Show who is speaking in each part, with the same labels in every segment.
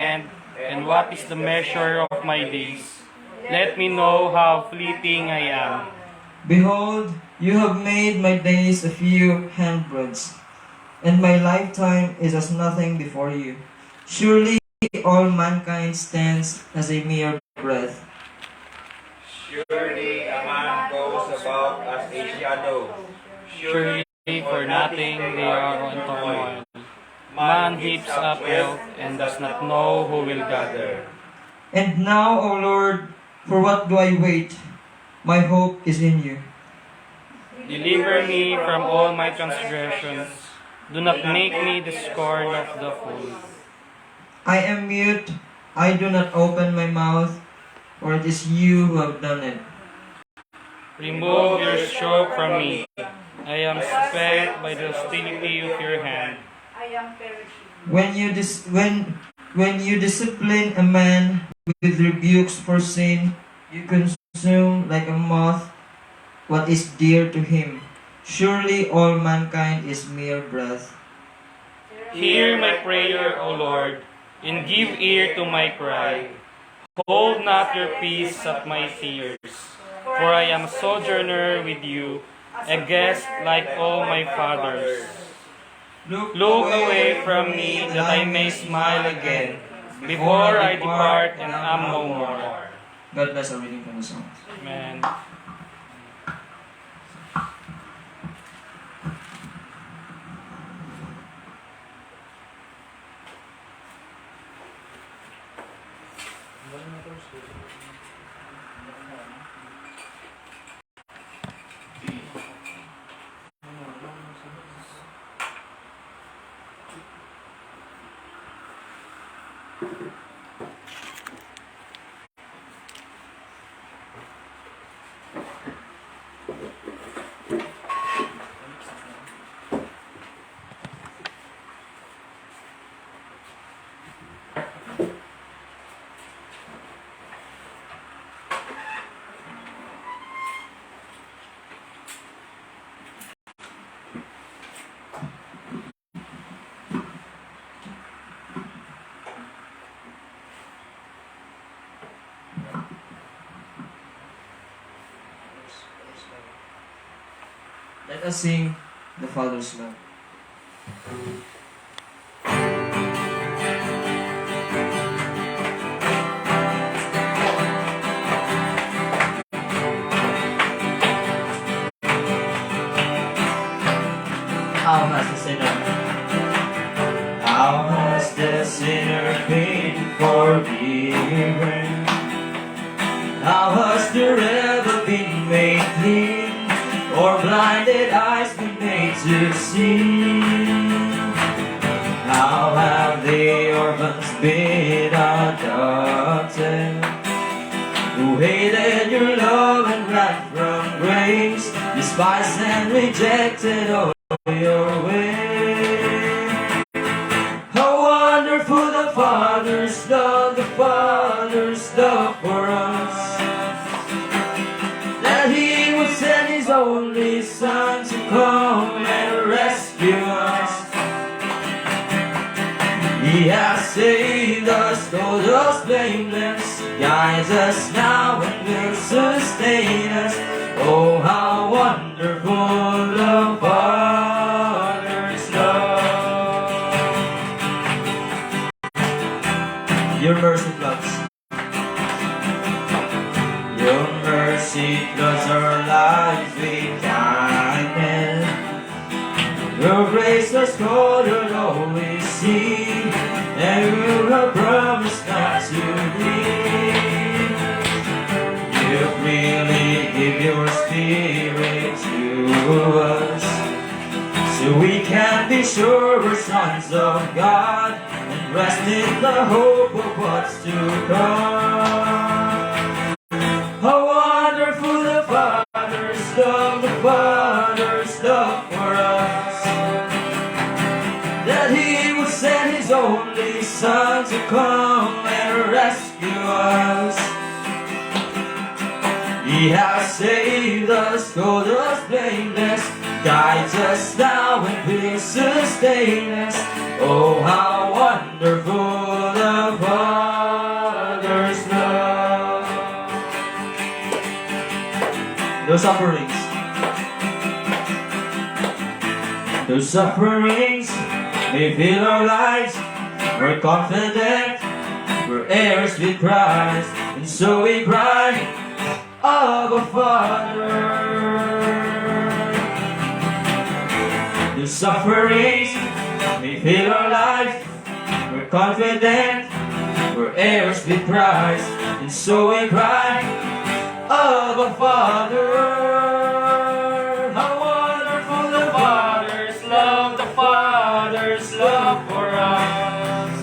Speaker 1: end, and what is the measure of my days? Let me know how fleeting I am.
Speaker 2: Behold, you have made my days a few handbreadths, and my lifetime is as nothing before you. Surely all mankind stands as a mere breath.
Speaker 3: Surely a man goes about as a shadow.
Speaker 1: Surely for nothing they are on turmoil. Man heaps up wealth and does not know who will gather.
Speaker 2: And now, O Lord, for what do I wait? My hope is in you.
Speaker 1: Deliver me from all my transgressions. Do not make me the scorn of the fool.
Speaker 2: I am mute, I do not open my mouth, for it is you who have done it.
Speaker 1: Remove your stroke from me. I am spent by the hostility of your hand.
Speaker 4: I am perishing.
Speaker 2: When you discipline a man with rebukes for sin, you consume like a moth what is dear to him. Surely all mankind is mere breath.
Speaker 1: Hear my prayer, O Lord, and give ear to my cry. Hold not your peace at my tears, for I am a sojourner with you, a guest like all my fathers. Look away from me that I may smile again, before I depart and am no more.
Speaker 2: God bless our reading from the Psalms.
Speaker 1: Amen.
Speaker 2: Let us sing the Father's love. How has the sinner? How has the sinner been forgiven? How has the rebel been made clean? Or blinded eyes been made to see? How have the orphans been adopted, who hated your love and ran from grace, despised and rejected all your way? How wonderful the Father's love for us, that He would send His only Son to come and rescue us. He has saved us, called us blameless, guides us now and will sustain us. Oh, how wonderful the Father's love. Your mercy floods. Your mercy floods our lives with kindness. Your grace has called us always see, and you have promised not to leave. You freely give your Spirit to us, so we can be sure we're sons of God, and rest in the hope of what's to come. How wonderful the Father's love for us, that He would send His only Son to come and rescue us. He has saved us, called us blameless, guides us now and will sustain us. Oh, how wonderful the Father's love. The sufferings. The sufferings may fill our lives. We're confident we're heirs with Christ, and so we cry, Abba Father. The sufferings may fill our lives. We're confident we're heirs with Christ, and so we cry, Abba Father. How wonderful the Father's love, the Father's love for us,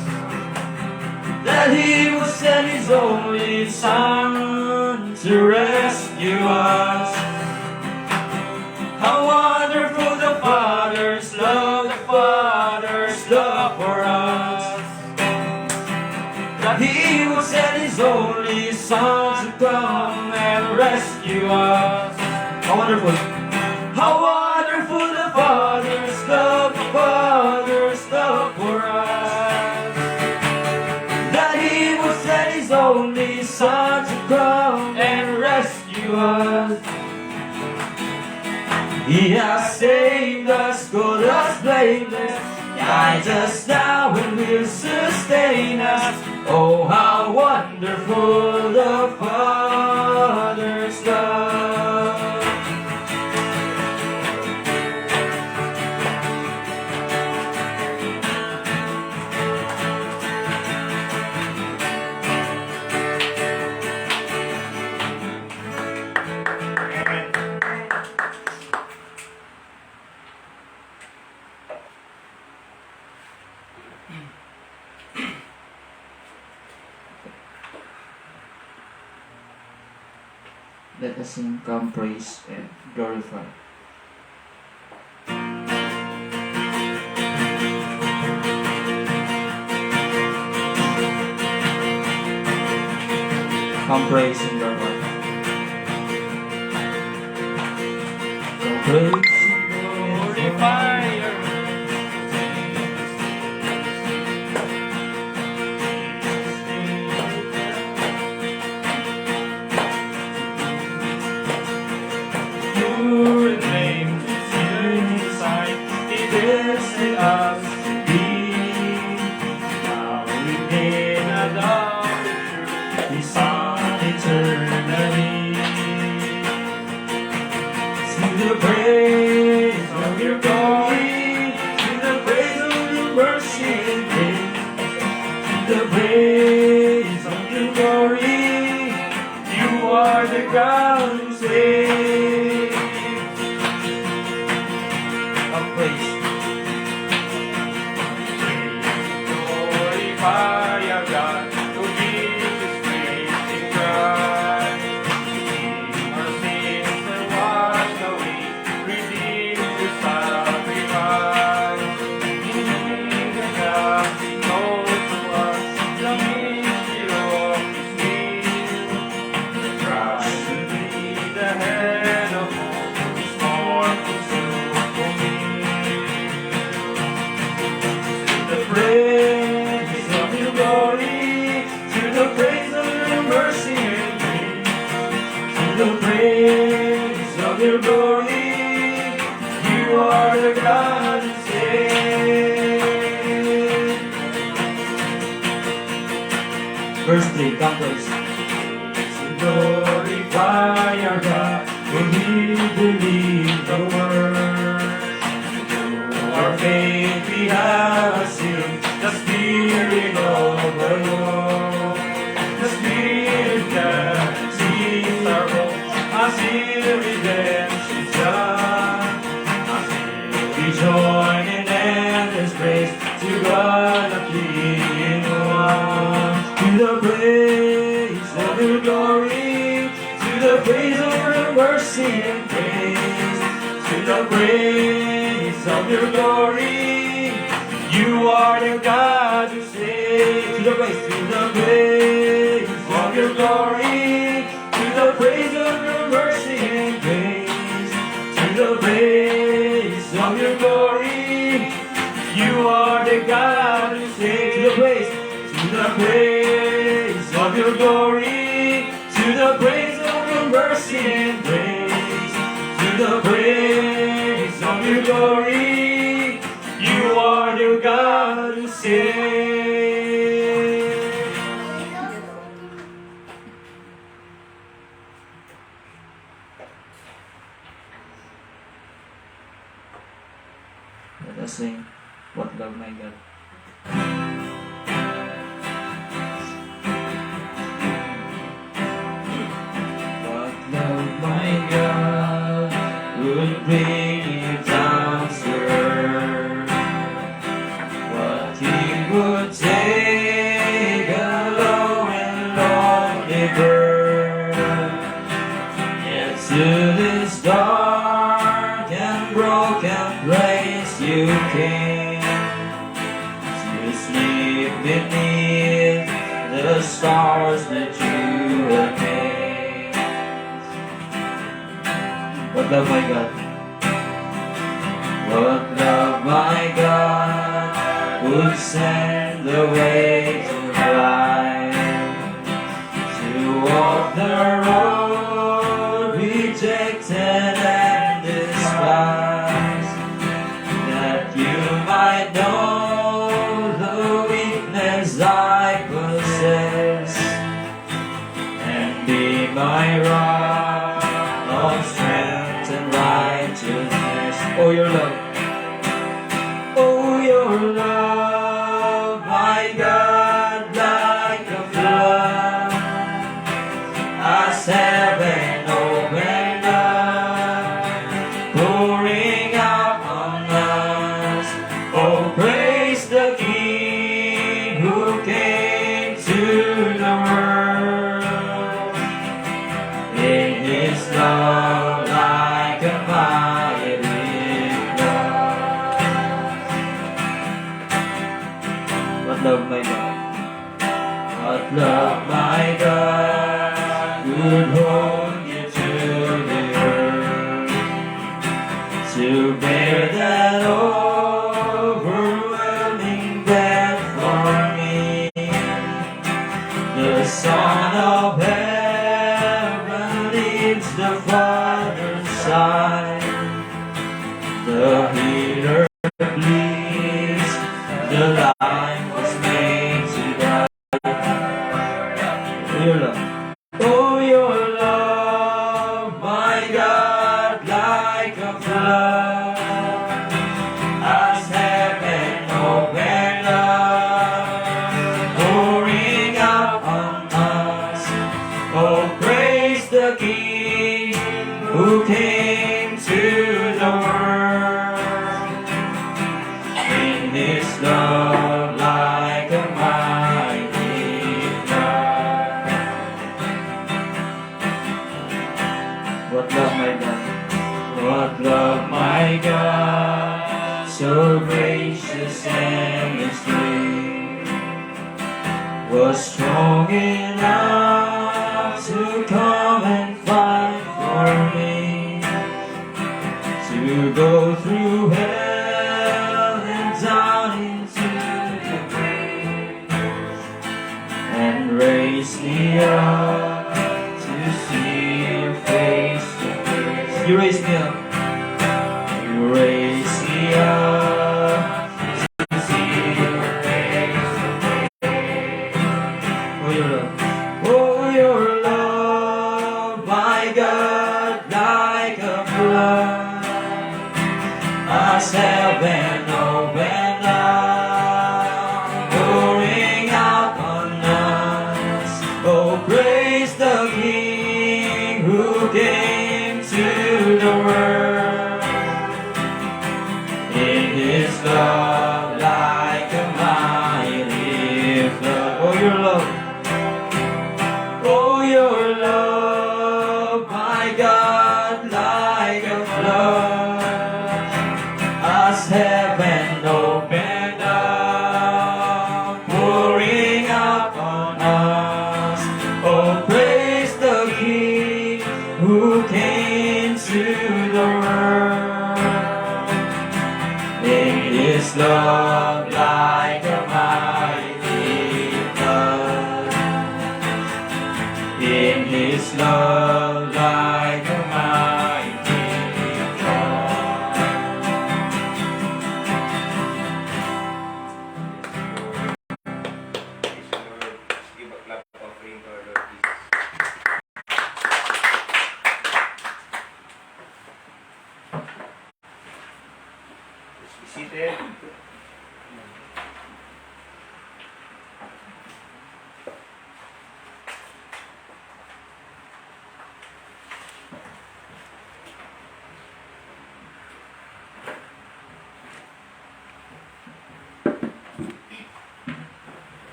Speaker 2: that He would send His only Son to rescue us. How wonderful the Father's love, the Father's love for us, that He will send His only Son to come and rescue us. How wonderful! How wonderful the Father's love, the Father's love for us, that He will send His only Son to come and rescue us. He has saved us, called us blameless, guides us now and will sustain us. Oh, how wonderful the Father's love. Let us sing, come, praise, and glorify. Come, praise, and glorify. Come, praise, and glorify.
Speaker 1: Your name is unified, it is in us to be. Now we can adopt His Son eternally. To the praise of your glory, to the praise of your mercy and grace, to the praise of your glory, you are the God who saves. Glorify our God, who gives His grace in Christ. Our sins are washed away, redeemed through sacrifice. In Jesus now He knows to us the mystery of His will. Christ will be the head of all, His more consuming for me. The praise of your glory, to the praise of your mercy and grace, to the praise of your glory, you are the God who saves.
Speaker 2: Verse 3, come, praise.
Speaker 1: Glorify our God when we believe the word. Through our faith we have seen the Spirit of the Lord. The Spirit that sees our hope, as in redemption's done. As we join in endless praise to God the King in one. To the praise of your glory, to the praise of your mercy and grace, to the praise of your glory, you are the God who saves. To the praise of your glory, to the praise of your mercy and grace, to the praise of your glory, you are the God who saves. To the praise
Speaker 2: of your glory, to the praise of your mercy and grace, to the praise of your glory, you are the God who saves. Let us sing, What Love My God. What love my God would bring you down to earth. What He would take a low and lonely bird. Yet to this dark and broken place you came to sleep beneath the stars that you have made. What love my God? What love my God would send the way to life, to walk the road rejected and despised, that you might know the weakness I possess, and be my rock of strength and righteousness. Oh, your love. Oh, your love, my God, like a flood, as heaven opened up, pouring out on us. Oh, praise the King who came to the world in His love like a mighty flood. What love my God? What love my God would hold you to the earth, to bear that overwhelming debt for me. The Son of Heaven leaves the Father's side. The healer bleeds, the life was made to die. Your love. Oh, your love, my God, like a flood, as heaven opened up, pouring out on us. Oh, praise the King who came to the world in His love like a mighty flood. What love my God? What love my God, so gracious and extreme, was strong enough to come and fight for me, to go through hell and down into the grave, and raise me up to see your face to face. You raise me up. You raise me up to see your face to face. Oh, your love. Oh, your love, my God, like a flood, as heaven opened up, pouring out on us. Oh, praise the King who came to the world in His love like a mighty flood. Oh, your love. Oh, your love, my God, like a flood, as heaven opened up, pouring out on us. Oh, praise the King who came to the world in His love like a mighty flood. His love like a mighty drum.
Speaker 3: Praise the Lord. Let's give a clap offering to our Lord Jesus. Let's be seated.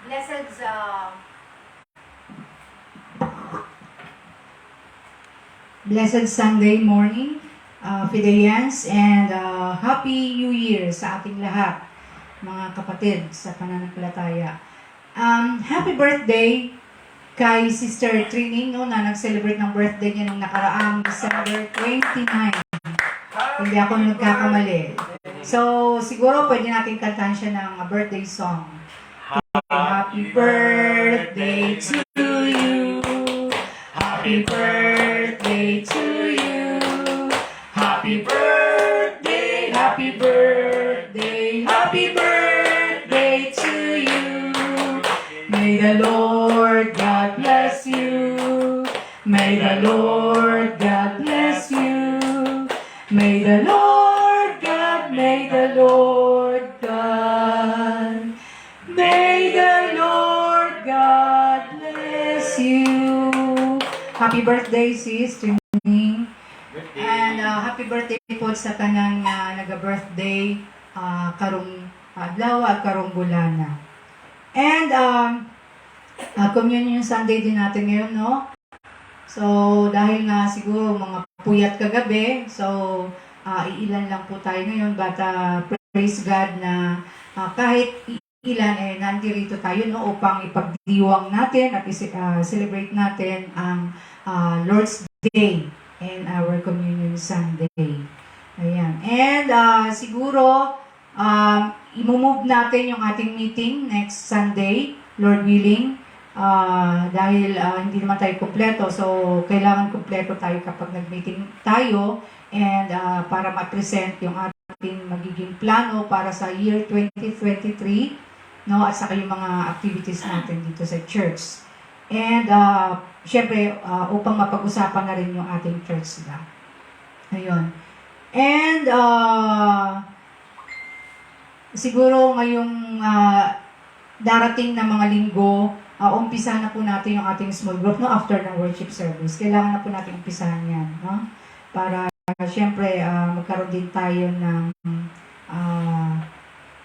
Speaker 4: Blessed Blessed Sunday morning, Fideans, and Happy New Year sa ating lahat, mga kapatid sa pananampalataya. Happy birthday kay Sister Trining, no, na nag-celebrate ng birthday niya nung nakaraang December 29. Hindi ako nagkakamali. So, siguro pwede natin kantahan siya ng birthday song. Happy birthday to you. Happy birthday to you. Happy birthday, happy birthday, happy birthday to you. May the Lord God bless you. May the Lord God bless you. May the Lord God, may the Lord God, may the Lord God bless you. Happy birthday, sis, Trining. And happy birthday po sa kanang naga-birthday karong adlaw at karong bulana. And Communion Sunday din natin ngayon, no? So, dahil nga siguro mga puyat kagabi, so iilan lang po tayo ngayon, but praise God na kahit ilan nandirito tayo, no, upang ipagdiwang natin at celebrate natin ang Lord's Day and our Communion Sunday. Ayan. And siguro, imumove natin yung ating meeting next Sunday, Lord willing, dahil hindi naman tayo kompleto. So, kailangan kompleto tayo kapag nag-meeting tayo and para ma-present yung ating magiging plano para sa year 2023, no, at saka yung mga activities natin dito sa church. And syempre, upang mapag-usapan na rin yung ating church na. Ayun. And siguro ngayong darating na mga linggo, umpisa na po natin yung ating small group, no, after ng worship service. Kailangan na po natin umpisahan yan, no? Para syempre magkaroon din tayo ng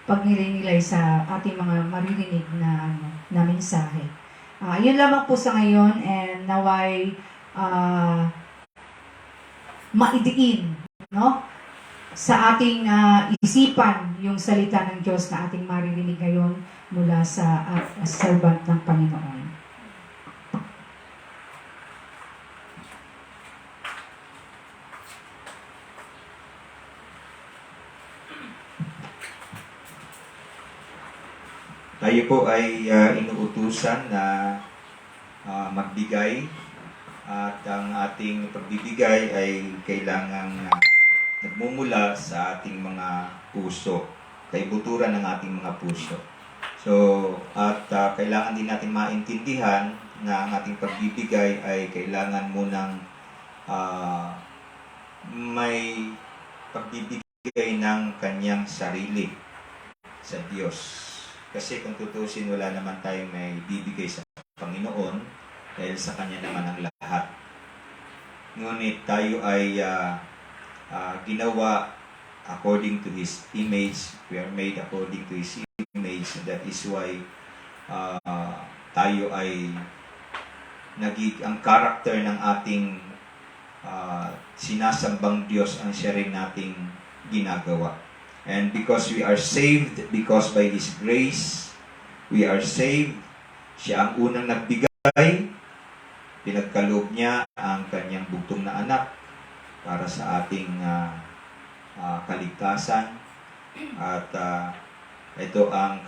Speaker 4: pagnilay-nilay sa ating mga maririnig na mensahe. Yun lamang po sa ngayon, and naway maidiin, no, sa ating isipan yung salita ng Diyos na ating maririnig ngayon mula sa servant ng Panginoon.
Speaker 3: Tayo po ay inuutusan na magbigay at ang ating pagbibigay ay kailangang nagmumula sa ating mga puso, kaibuturan ng ating mga puso. So, at kailangan din natin maintindihan na ang ating pagbibigay ay kailangan munang may pagbibigay ng kanyang sarili sa Diyos. Kasi kung tutusin, wala naman tayong may bibigay sa Panginoon dahil sa Kanya naman ang lahat. Ngunit tayo ay ginawa according to His image. We are made according to His image. And that is why tayo ay ang character ng ating sinasambang Diyos ang siya rin nating ginagawa. And because we are saved, because by His grace, we are saved. Siya ang unang nagbigay. pinagkaloob niya ang kanyang bugtong na anak para sa ating kaligtasan. At ito ang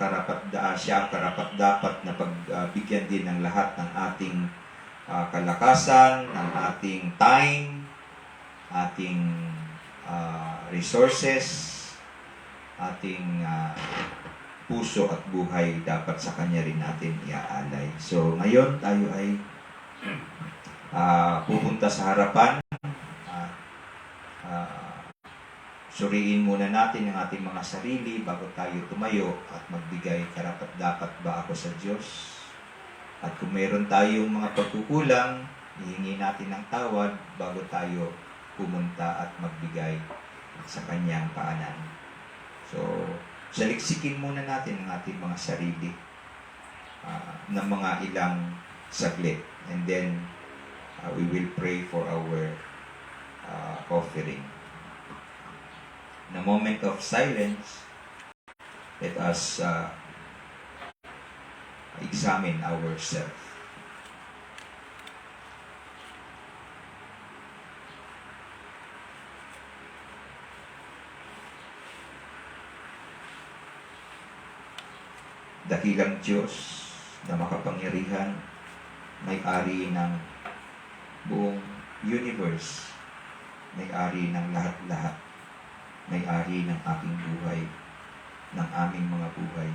Speaker 3: siya ang karapat-dapat na pagbigyan din ng lahat ng ating kalakasan, ng ating time, ating resources, ating puso at buhay dapat sa Kanya rin natin iaalay. So ngayon tayo ay pupunta sa harapan. Suriin muna natin ang ating mga sarili bago tayo tumayo at magbigay karapat-dapat ba ako sa Diyos. At kung meron tayong mga pagkukulang, hihingi natin ng tawad bago tayo pumunta at magbigay sa Kanyang paanan. So, saliksikin muna natin ang ating mga sarili ng mga ilang saglit. And then, we will pray for our offering. In a moment of silence, let us examine ourselves. Dakilang Diyos na makapangyarihan, may-ari ng buong universe, may-ari ng lahat-lahat, may-ari ng aking buhay, ng aming mga buhay.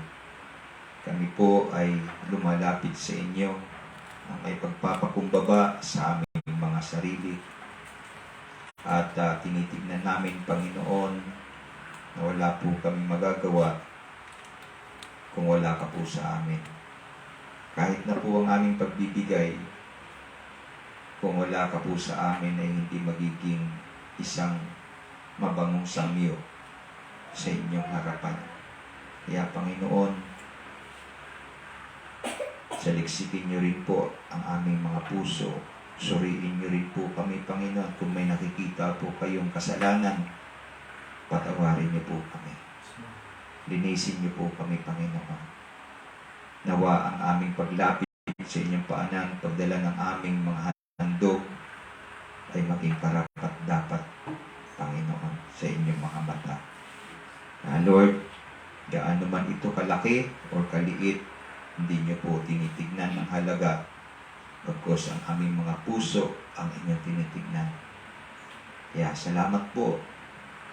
Speaker 3: Kami po ay lumalapit sa inyo ng may pagpapakumbaba sa aming mga sarili. At tinitignan namin, Panginoon, na wala po kami magagawa kung wala ka po sa amin. Kahit na po ang aming pagbibigay, kung wala ka po sa amin ay hindi magiging isang mabangong samyo sa inyong harapan. Kaya Panginoon, saliksikin niyo rin po ang aming mga puso. Suriin niyo rin po kami, Panginoon, kung may nakikita po kayong kasalanan, patawarin niyo po kami. Linisin niyo po kami, Panginoon. Nawa ang aming paglapit sa inyong paanan, pagdala ng aming mga handog ay maging karapat-dapat, Panginoon, sa inyong mga mata. Lord, gaano man ito kalaki o kaliit, hindi niyo po tinitignan ng halaga, pagkos ang aming mga puso ang inyong tinitignan. Kaya salamat po.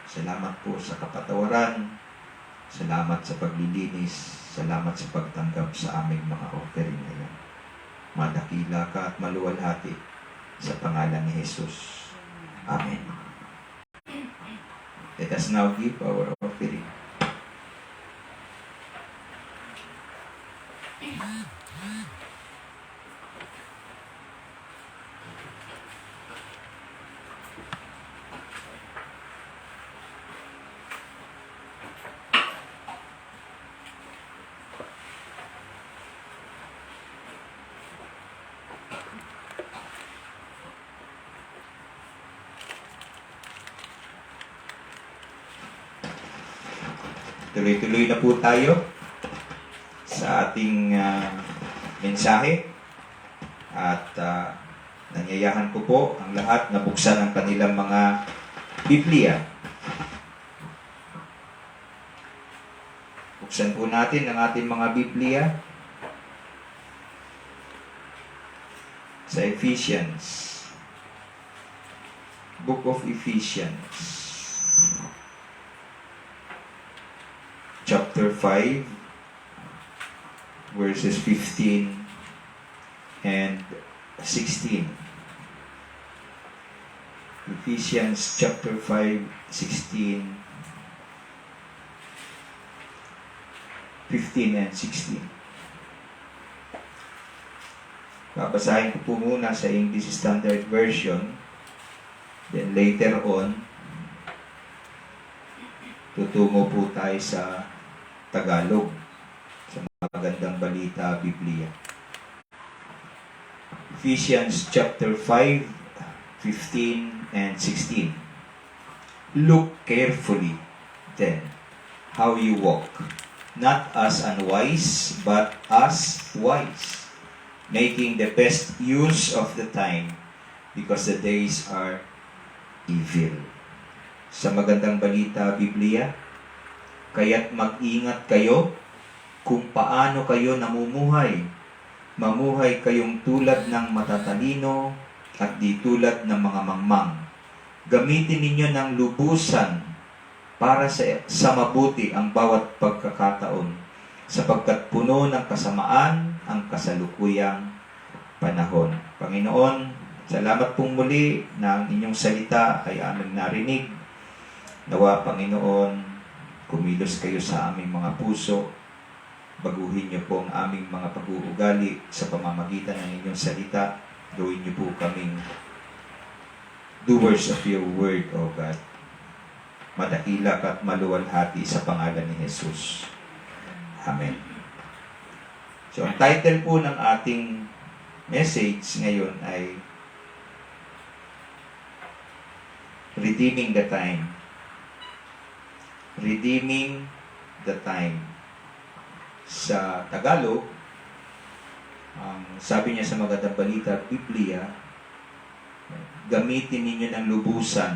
Speaker 3: Salamat po sa kapatawaran. Salamat sa paglilinis. Salamat sa pagtanggap sa aming mga offering ngayon. Madakila ka at maluwalhati sa pangalan ni Jesus. Amen. Let us now give our offering. Tuloy-tuloy na po tayo sa ating mensahe at nanyayahan ko po ang lahat na buksan ang kanilang mga Biblia. Buksan po natin ang ating mga Biblia sa Ephesians. Book of Ephesians. Chapter 5, verses 15 and 16. Ephesians chapter 5, 16, 15 and 16. Babasahin ko po muna sa English Standard Version. Then later on, tutungo po tayo sa Tagalog, sa Magandang Balita Biblia. Ephesians chapter 5, 15 and 16. Look carefully, then, how you walk, not as unwise, but as wise, making the best use of the time because the days are evil. Sa magandang balita, Biblia, kaya't mag-ingat kayo kung paano kayo namumuhay. Mamuhay kayong tulad ng matatalino at di tulad ng mga mangmang. Gamitin ninyo ng lubusan para sa mabuti ang bawat pagkakataon, sapagkat puno ng kasamaan ang kasalukuyang panahon. Panginoon, salamat pong muli na ang inyong salita ay aming narinig. Nawa, Panginoon, kumilos kayo sa aming mga puso. Baguhin niyo po ang aming mga pag-uugali sa pamamagitan ng inyong salita. Gawin niyo po kaming doers of your word, O God. Madakilak at maluwalhati sa pangalan ni Jesus. Amen. So, ang title po ng ating message ngayon ay Redeeming the Time. Redeeming the Time. Sa Tagalog, sabi niya sa Magandang Balita, Biblia, gamitin ninyo ng lubusan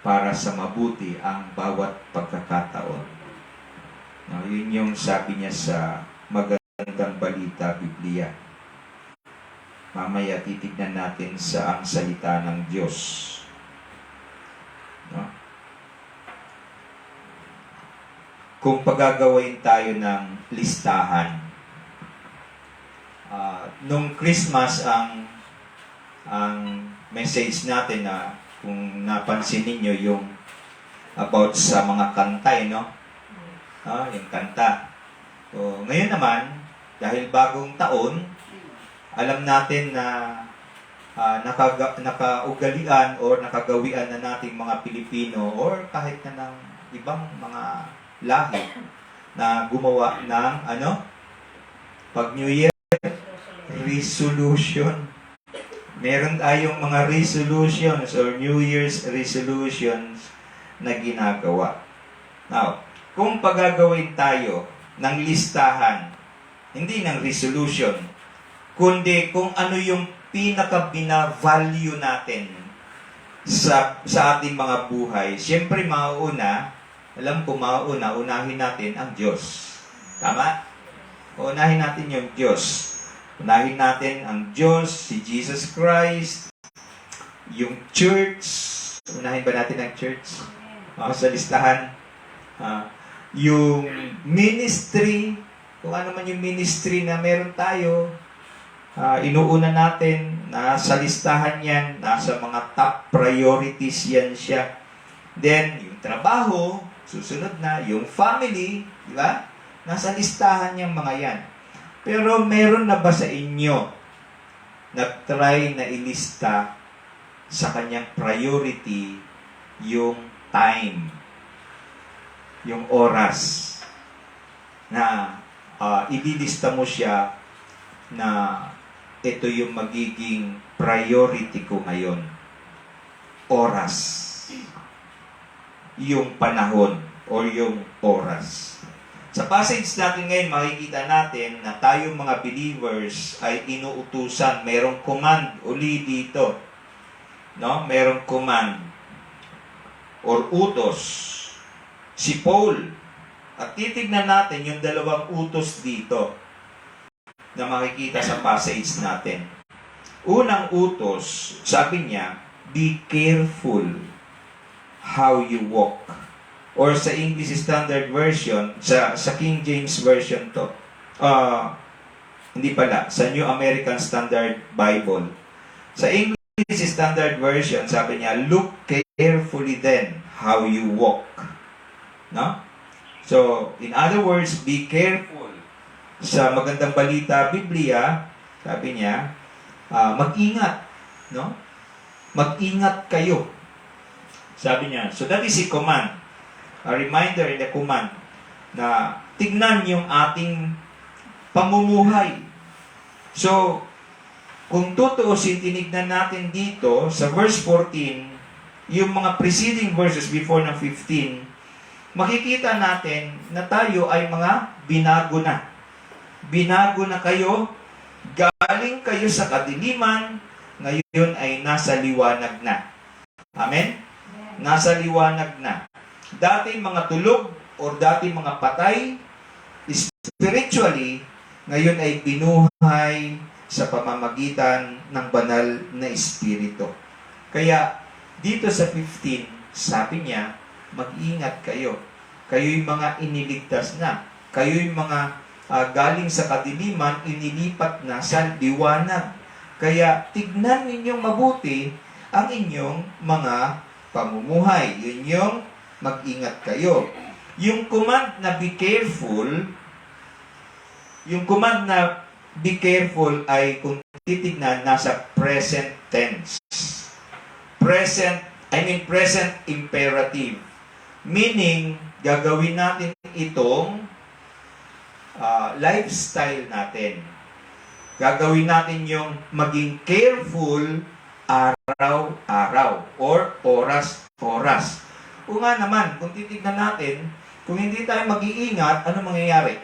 Speaker 3: para sa mabuti ang bawat pagkakataon. No, yun yung sabi niya sa Magandang Balita, Biblia. Mamaya titignan natin sa ang salita ng Diyos. No? Kung pagagawin tayo ng listahan, nung Christmas ang message natin na kung napansin ninyo yung about sa mga kanta, no? Yung kanta. So, ngayon naman, dahil bagong taon, alam natin na nakaugalian o nakagawian na nating mga Pilipino or kahit na ng ibang mga lahi na gumawa ng pag New Year resolution. Meron tayong mga resolutions or New Year's resolutions na ginagawa. Now, kung pagagawin tayo ng listahan, hindi ng resolution, kundi kung ano yung pinaka-bina-value natin sa ating mga buhay, siyempre unahin natin ang Diyos. Tama? Unahin natin yung Diyos. Unahin natin ang Diyos, si Jesus Christ, yung church. Unahin ba natin ang church? Sa listahan. Yung ministry, kung ano man yung ministry na meron tayo, inuuna natin, nasa listahan yan, nasa mga top priorities yan siya. Then, yung trabaho, susunod na, yung family, di ba? Nasa listahan yung mga yan. Pero meron na ba sa inyo nag-try na ilista sa kanyang priority yung time, yung oras, na ililista mo siya na ito yung magiging priority ko ngayon. Oras. Yung panahon o yung oras. Sa passage natin ngayon, makikita natin na tayong mga believers ay inuutusan. Merong command uli dito. No? Merong command or utos. Si Paul. At titignan natin yung dalawang utos dito na makikita sa passage natin. Unang utos, sabi niya, be careful how you walk. Or sa English Standard Version, sa King James Version to. Hindi pala, sa New American Standard Bible. Sa English Standard Version, sabi niya, look carefully then how you walk. No? So, in other words, be careful. Sa Magandang Balita, Biblia, sabi niya, mag-ingat. No? Mag-ingat kayo. Sabi niya, so that is a command. A reminder in the command na tignan yung ating pamumuhay. So, kung tutuusin, tinignan natin dito sa verse 14, yung mga preceding verses before ng 15, makikita natin na tayo ay mga binago na. Binago na kayo Galing kayo sa kadiliman, ngayon ay nasa liwanag na. Amen? Nasa liwanag na. Dati mga tulog o dati mga patay, spiritually, ngayon ay binuhay sa pamamagitan ng banal na Espiritu. Kaya, dito sa 15, sabi niya, mag-ingat kayo. Kayo'y mga iniligtas na. Kayo'y mga galing sa kadiliman, inilipat na sa liwanag. Kaya, tignan ninyong mabuti ang inyong mga pamumuhay. Yun yung mag-ingat kayo. Yung command na be careful, ay kung titignan, nasa present tense. Present imperative. Meaning, gagawin natin itong lifestyle natin. Gagawin natin yung maging careful araw-araw or oras-oras. O nga naman, kung titignan natin, kung hindi tayo mag-iingat, ano mangyayari?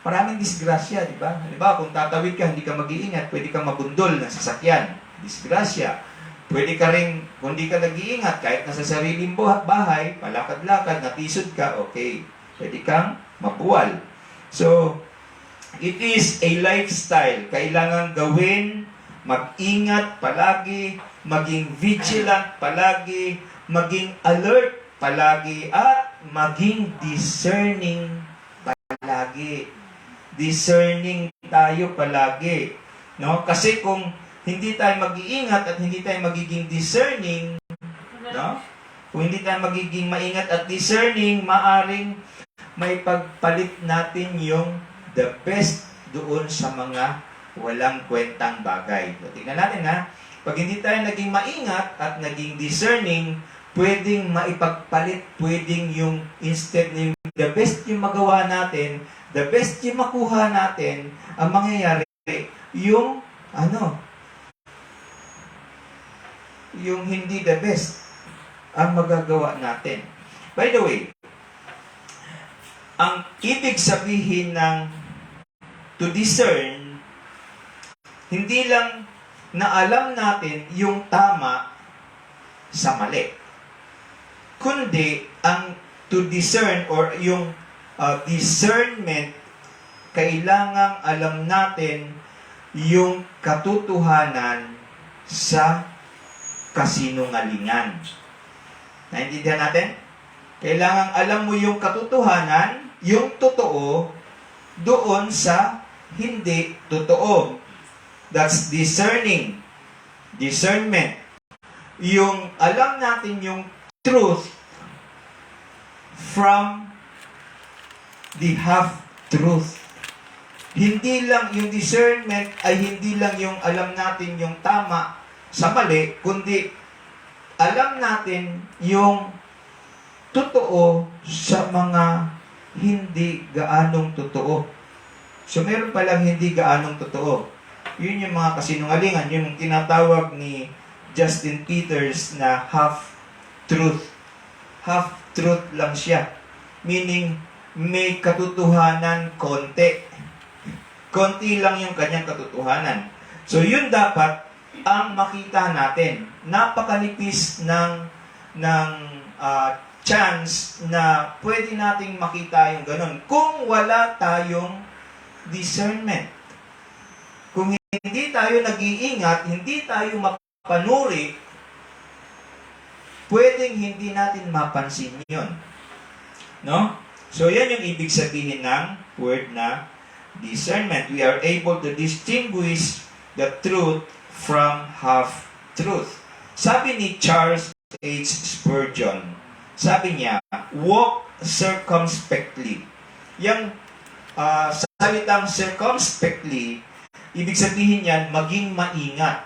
Speaker 3: Maraming disgrasya, di ba? Halimbawa, kung tatawid ka, hindi ka mag-iingat, pwede kang mabundol ng sasakyan. Disgrasya. Pwede ka rin, kung hindi ka nag-iingat, kahit nasa sariling bahay, palakad-lakad, natisod ka, okay. Pwede kang mabuwal. So, it is a lifestyle. Kailangan gawin, mag-ingat palagi, maging vigilant palagi, maging alert palagi, at maging discerning palagi. Discerning tayo palagi. No? Kasi kung hindi tayo mag-iingat at hindi tayo magiging discerning, no? Kung hindi tayo magiging maingat at discerning, maaring may pagpalit natin yung the best doon sa mga walang kwentang bagay. So, tingnan natin ha. Pag hindi tayo naging maingat at naging discerning, pwedeng maipagpalit, pwedeng yung instead na yung the best yung magawa natin, the best yung makuha natin, ang mangyayari, yung yung hindi the best ang magagawa natin. By the way, ang ibig sabihin ng to discern, hindi lang na alam natin yung tama sa mali, kundi ang to discern or yung discernment, kailangang alam natin yung katotohanan sa kasinungalingan. Naintindihan natin? Kailangang alam mo yung katotohanan, yung totoo, doon sa hindi totoo. That's discerning. Discernment. Yung alam natin yung truth from the half-truth. Hindi lang yung discernment ay hindi lang yung alam natin yung tama sa mali, kundi alam natin yung totoo sa mga hindi gaanong totoo. So, meron palang hindi gaanong totoo. Yun yung mga kasinungalingan, yung tinatawag ni Justin Peters na half-truth. Half-truth lang siya. Meaning, may katotohanan konti. Konti lang yung kanyang katotohanan. So, yun dapat ang makita natin. Napakalipis ng chance na pwede nating makita yung ganun. Kung wala tayong discernment. Kung hindi tayo nag-iingat, hindi tayo mapanuri, pwedeng hindi natin mapansin yun. No? So, yan yung ibig sabihin ng word na discernment. We are able to distinguish the truth from half-truth. Sabi ni Charles H. Spurgeon, sabi niya, walk circumspectly. Yung salitang circumspectly, ibig sabihin yan, maging maingat.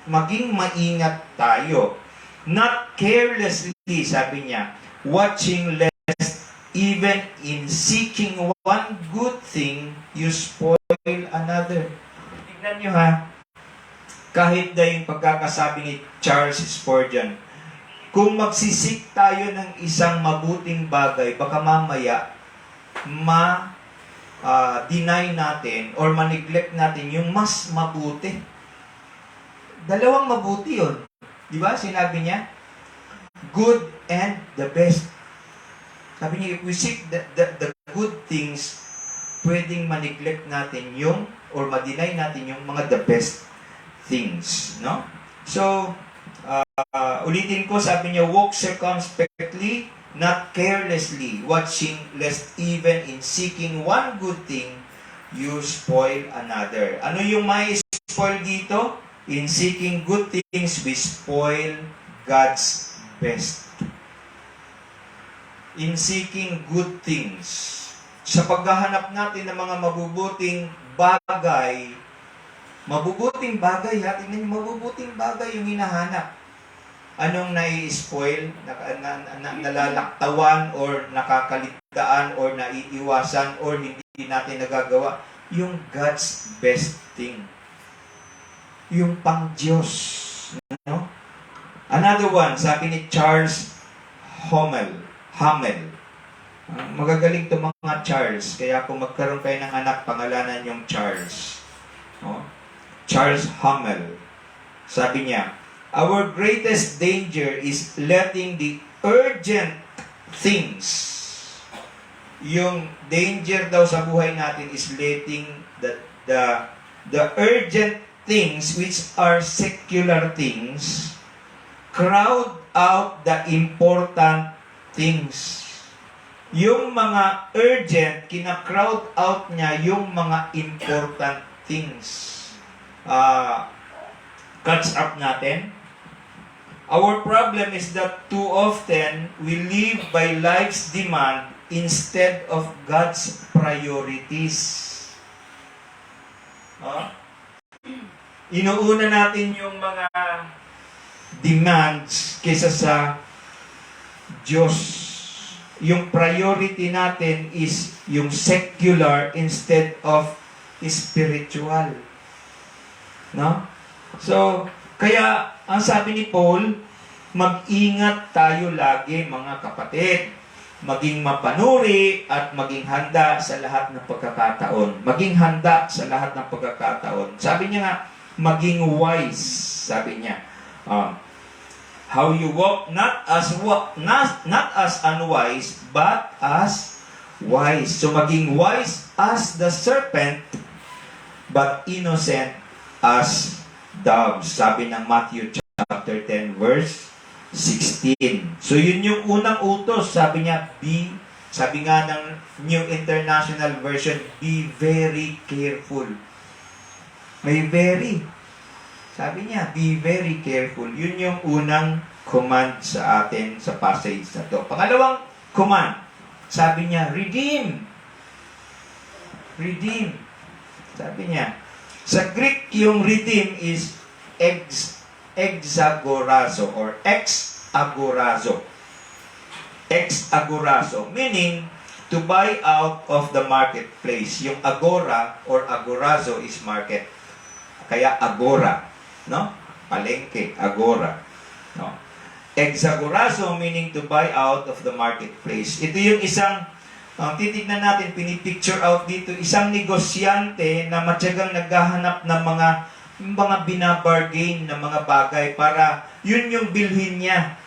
Speaker 3: Maging maingat tayo. Not carelessly, sabi niya, watching lest even in seeking one good thing, you spoil another. Tignan nyo ha, kahit na yung pagkakasabi ni Charles Spurgeon, kung magsisik tayo ng isang mabuting bagay, baka mamaya deny natin or ma-neglect natin yung mas mabuti. Dalawang mabuti yun. Di ba? Sinabi niya, good and the best. Sabi niya, if we seek the good things, pwedeng ma-neglect natin yung or ma-deny natin yung mga the best things. No? So, ulitin ko, sabi niya, walk circumspectly, not carelessly, watching lest even in seeking one good thing, you spoil another. Ano yung may spoil dito? In seeking good things, we spoil God's best. In seeking good things. Sa paghahanap natin ng mga mabubuting bagay, tingnan niyo, mabubuting bagay yung hinahanap. Anong nai-spoil, nalalaktawan, or nakakaligtaan, or naiiwasan, or hindi natin nagagawa? Yung God's best thing. Yung pang-Diyos. No? Another one, sabi ni Charles Hummel. Magagaling to mga Charles. Kaya kung magkaroon kayo ng anak, pangalanan yung Charles. No? Charles Hummel. Sabi niya, our greatest danger is letting the urgent things. Yung danger daw sa buhay natin is letting the urgent things, which are secular things, crowd out the important things. Yung mga urgent, kina-crowd out niya yung mga important things. Catch up natin. Our problem is that too often we live by life's demand instead of God's priorities. Inuuna natin yung mga demands kaysa sa Diyos. Yung priority natin is yung secular instead of spiritual. No? So, kaya ang sabi ni Paul, mag-ingat tayo lagi mga kapatid. Maging mapanuri at maging handa sa lahat ng pagkakataon. Maging handa sa lahat ng pagkakataon. Sabi niya nga, maging wise, sabi niya. How you walk not as unwise, but as wise. So maging wise as the serpent, but innocent as doves. Sabi ng Matthew chapter 10 verse 16. So yun yung unang utos. Sabi niya, sabi nga ng New International Version, be very careful. May very. Sabi niya, be very careful. Yun yung unang command sa atin sa passage na to. Pangalawang command, sabi niya, redeem. Redeem. Sabi niya, sa Greek, yung redeem is exagorazo or ex-agorazo. Ex-agorazo, meaning to buy out of the marketplace. Yung agora or agorazo is market. Kaya agora. No? Palengke, agora. No? Exagorazo meaning to buy out of the marketplace. Ito yung isang, titignan natin, pinipicture out dito, isang negosyante na matyagang naghahanap ng mga binabargain na mga bagay para yun yung bilhin niya.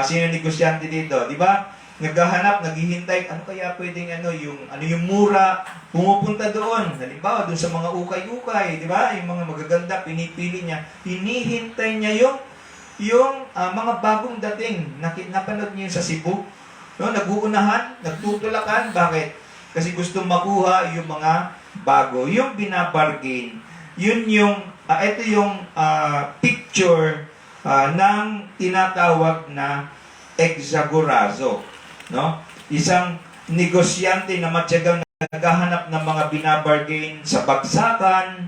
Speaker 3: Sino negosyante dito? Di ba? Naghahanap, naghihintay, ano kaya pwedeng yung mura, pumupunta doon. Halimbawa, doon sa mga ukay-ukay, di ba? Yung mga magaganda, pinipili niya. Hinihintay niya yung mga bagong dating. Napanood niyo sa Cebu. No? Nag-uunahan, nagtutulakan. Bakit? Kasi gusto makuha yung mga bago. Yung binabargain. Yun yung, ito yung picture ng tinatawag na exagorazo. No? Isang negosyante na matyagang naghahanap ng mga binabargain sa bagsakan,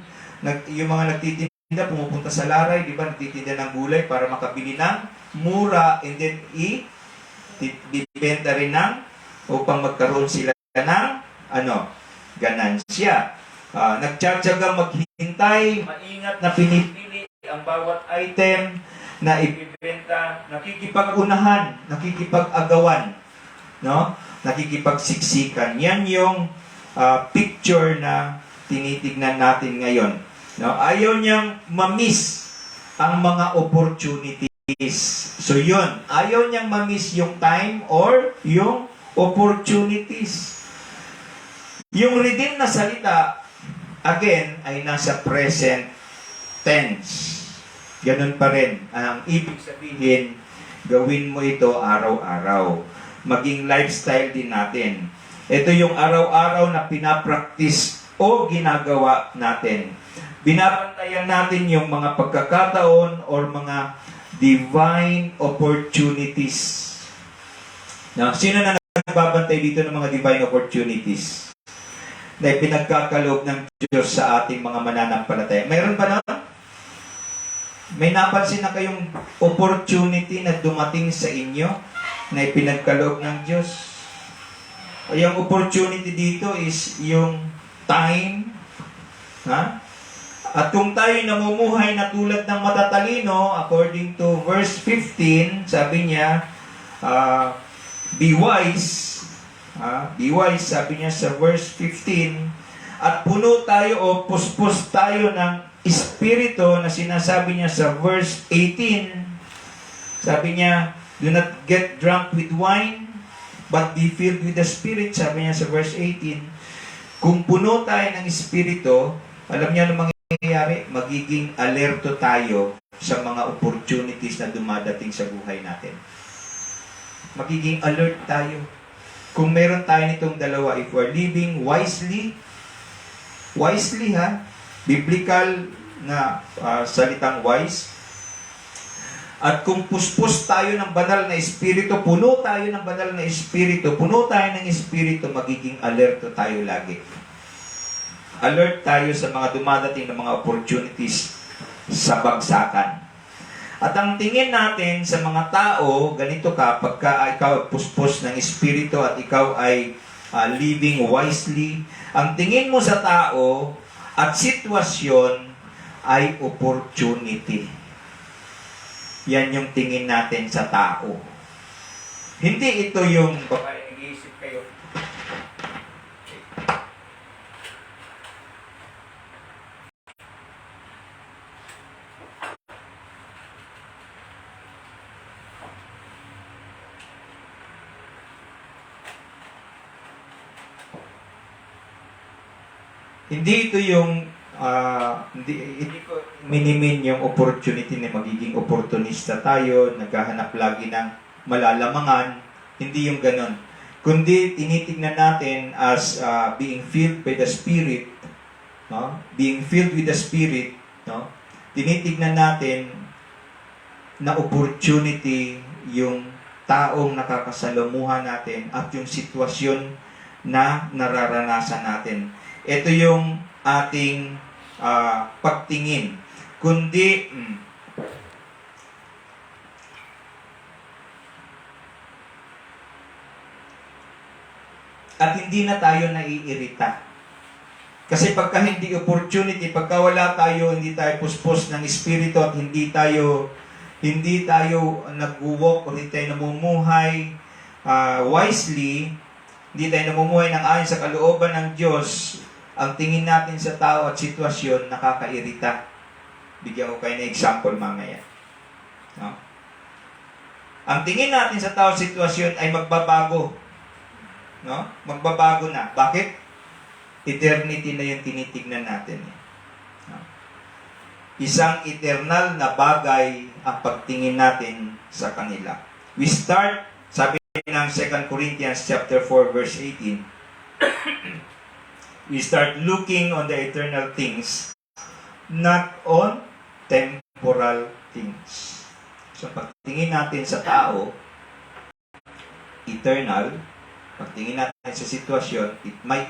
Speaker 3: yung mga nagtitinda, pumupunta sa laray, di ba, nagtitinda ng gulay para makabili ng mura, and then bibenta rin upang magkaroon sila ng ganansya. Nagtsatsagang maghintay, maingat na pinipili ang bawat item na ibibenta, nakikipag-unahan, nakikipag-agawan, no? Nakikipagsiksikan. Yan yung picture na tinitignan natin ngayon. No? Ayaw niyang ma-miss ang mga opportunities. So yun, ayaw niyang ma-miss yung time or yung opportunities. Yung redeem na salita, again, ay nasa present tense. Ganun pa rin. Ang ibig sabihin, gawin mo ito araw-araw. Maging lifestyle din natin. Ito yung araw-araw na pinapractice o ginagawa natin. Binabantayan natin yung mga pagkakataon or mga divine opportunities. Now, sino na nagbabantay dito ng mga divine opportunities na pinagkakaloob ng Diyos sa ating mga mananampalataya? Mayroon ba na? May napansin na kayong opportunity na dumating sa inyo na ipinagkaloob ng Diyos? Yung opportunity dito is yung time, ha? At kung tayo namumuhay na tulad ng matatalino, according to verse 15, sabi niya, be wise, sabi niya sa verse 15, at puno tayo o puspos tayo ng Espiritu na sinasabi niya sa verse 18. Sabi niya, do not get drunk with wine, but be filled with the Spirit, sabi niya sa verse 18. Kung puno tayo ng Espiritu, alam niya ano mangyayari? Magiging alerto tayo sa mga opportunities na dumadating sa buhay natin. Magiging alert tayo. Kung meron tayo nitong dalawa, if we're living wisely ha, biblical na salitang wise, at kung puspos tayo ng banal na Espiritu, puno tayo ng banal na Espiritu, puno tayo ng Espiritu, magiging alerto tayo lagi. Alert tayo sa mga dumadating na mga opportunities sa bagsakan. At ang tingin natin sa mga tao, ganito ka, pagka ikaw puspos ng Espiritu at ikaw ay living wisely, ang tingin mo sa tao at sitwasyon ay opportunity. Yan yung tingin natin sa tao. Hindi ito yung babae, nag-iisip kayo. Hindi ito yung hindi ko minimin yung opportunity na magiging opportunista tayo, naghahanap lagi ng malalamangan. Hindi yung ganon. Kundi tinitingnan natin as being filled by the Spirit, no? Being filled with the Spirit, no? Tinitingnan natin na opportunity yung taong nakakasalamuhan natin at yung sitwasyon na nararanasan natin. Ito yung ating pagtingin. Kundi, at hindi na tayo naiirita. Kasi pagka hindi opportunity, pagka wala tayo, hindi tayo puspos ng Espiritu at hindi tayo nag-walk o hindi tayo namumuhay wisely, hindi tayo namumuhay ng ayon sa kalooban ng Diyos, ang tingin natin sa tao at sitwasyon nakakairita. Bigyan ko kayo ng example mamaya. No? Ang tingin natin sa tao at sitwasyon ay magbabago. No? Magbabago na. Bakit? Eternity na yung tinitignan natin. No? Isang eternal na bagay ang pagtingin natin sa kanila. We start, sabi ng 2 Corinthians chapter 4 verse 18, we start looking on the eternal things, not on temporal things. So pagtingin natin sa tao, eternal. Pagtingin natin sa sitwasyon, may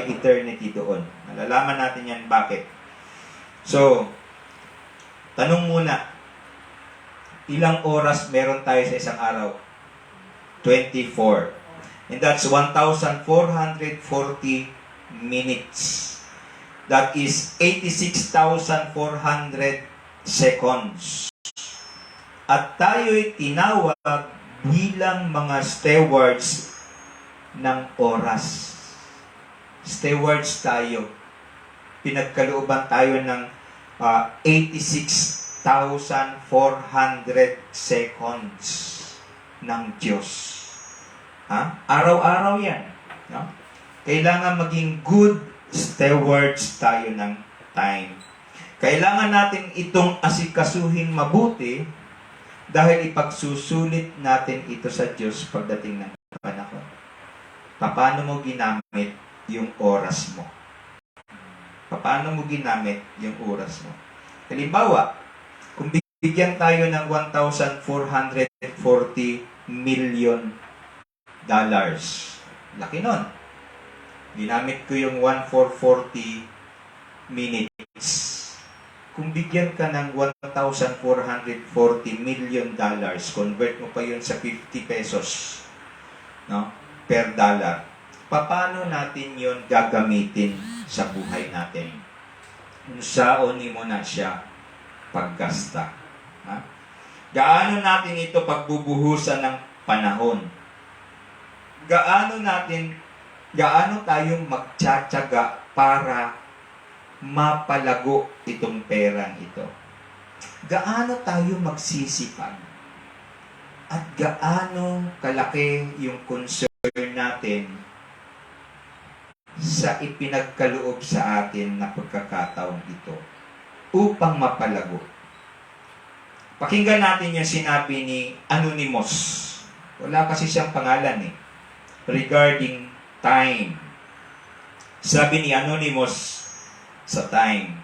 Speaker 3: eternity doon. Nalalaman natin yan bakit. So, tanong muna, ilang oras meron tayo sa isang araw? 24. And that's 1,440 minutes. That is 86,400 seconds. At tayo'y tinawag bilang mga stewards ng oras. Stewards tayo. Pinagkalooban tayo ng 86,400 seconds ng Diyos. Araw-araw yan. No? Kailangan maging good stewards tayo ng time. Kailangan natin itong asikasuhin mabuti dahil ipagsusulit natin ito sa Diyos pagdating ng panahon. Paano mo ginamit yung oras mo? Paano mo ginamit yung oras mo? Halimbawa, kung bigyan tayo ng $1,440 million, laki nun. Ginamit ko yung 1,440 minutes. Kung bigyan ka ng $1,440 million, convert mo pa yun sa 50 pesos, no? Per dollar. Paano natin yun gagamitin sa buhay natin? Saoni mo na siya paggasta. Gaano natin ito pagbubuhusan ng panahon? Gaano tayong magtsatsaga para mapalago itong perang ito? Gaano tayo magsisipag? At gaano kalaki yung concern natin sa ipinagkaloob sa atin na pagkakataon ito upang mapalago? Pakinggan natin yung sinabi ni Anonymous. Wala kasi siyang pangalan regarding time. Sabi ni Anonymous sa time,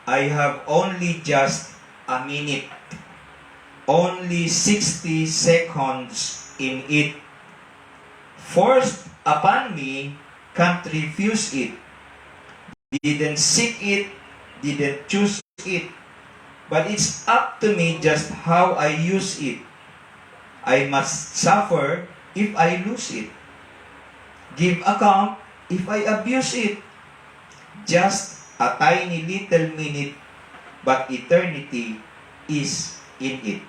Speaker 3: I have only just a minute, only 60 seconds in it. Forced upon me, can't refuse it. Didn't seek it, didn't choose it. But it's up to me just how I use it. I must suffer if I lose it. Give account if I abuse it. Just a tiny little minute, but eternity is in it.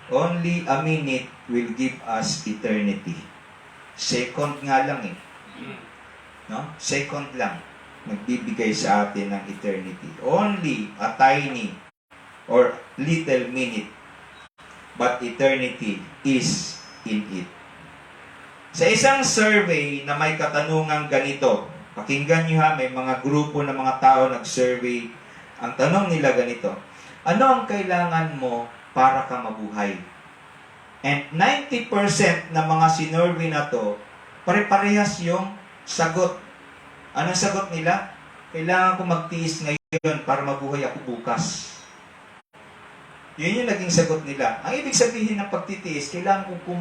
Speaker 3: Only a minute will give us eternity. Second nga lang No? Second lang. Magbibigay sa atin ng eternity. Only a tiny or little minute, but eternity is in it. Sa isang survey na may katanungang ganito, pakinggan nyo may mga grupo ng mga tao nag-survey. Ang tanong nila ganito, ano ang kailangan mo para ka mabuhay? And 90% ng mga sinurvey na to, pare-parehas yung sagot. Anong sagot nila? Kailangan ko magtiis ngayon para mabuhay ako bukas. Yun yung naging sagot nila. Ang ibig sabihin ng pagtitiis, kailangan ko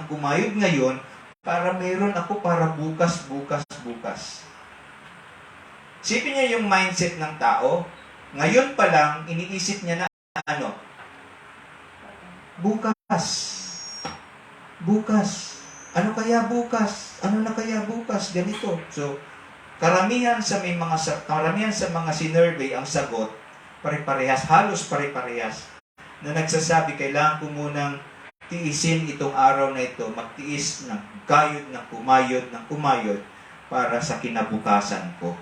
Speaker 3: kumayod ngayon para meron ako para bukas. Sipin niyo yung mindset ng tao. Ngayon pa lang, iniisip niya na Bukas. Ano kaya bukas? Ano na kaya bukas? Ganito. So, karamihan sa mga sinurvey ang sagot, halos pare-parehas. Na nagsasabi, kailangan ko munang tiisin itong araw na ito, magtiis ng kumayod para sa kinabukasan ko.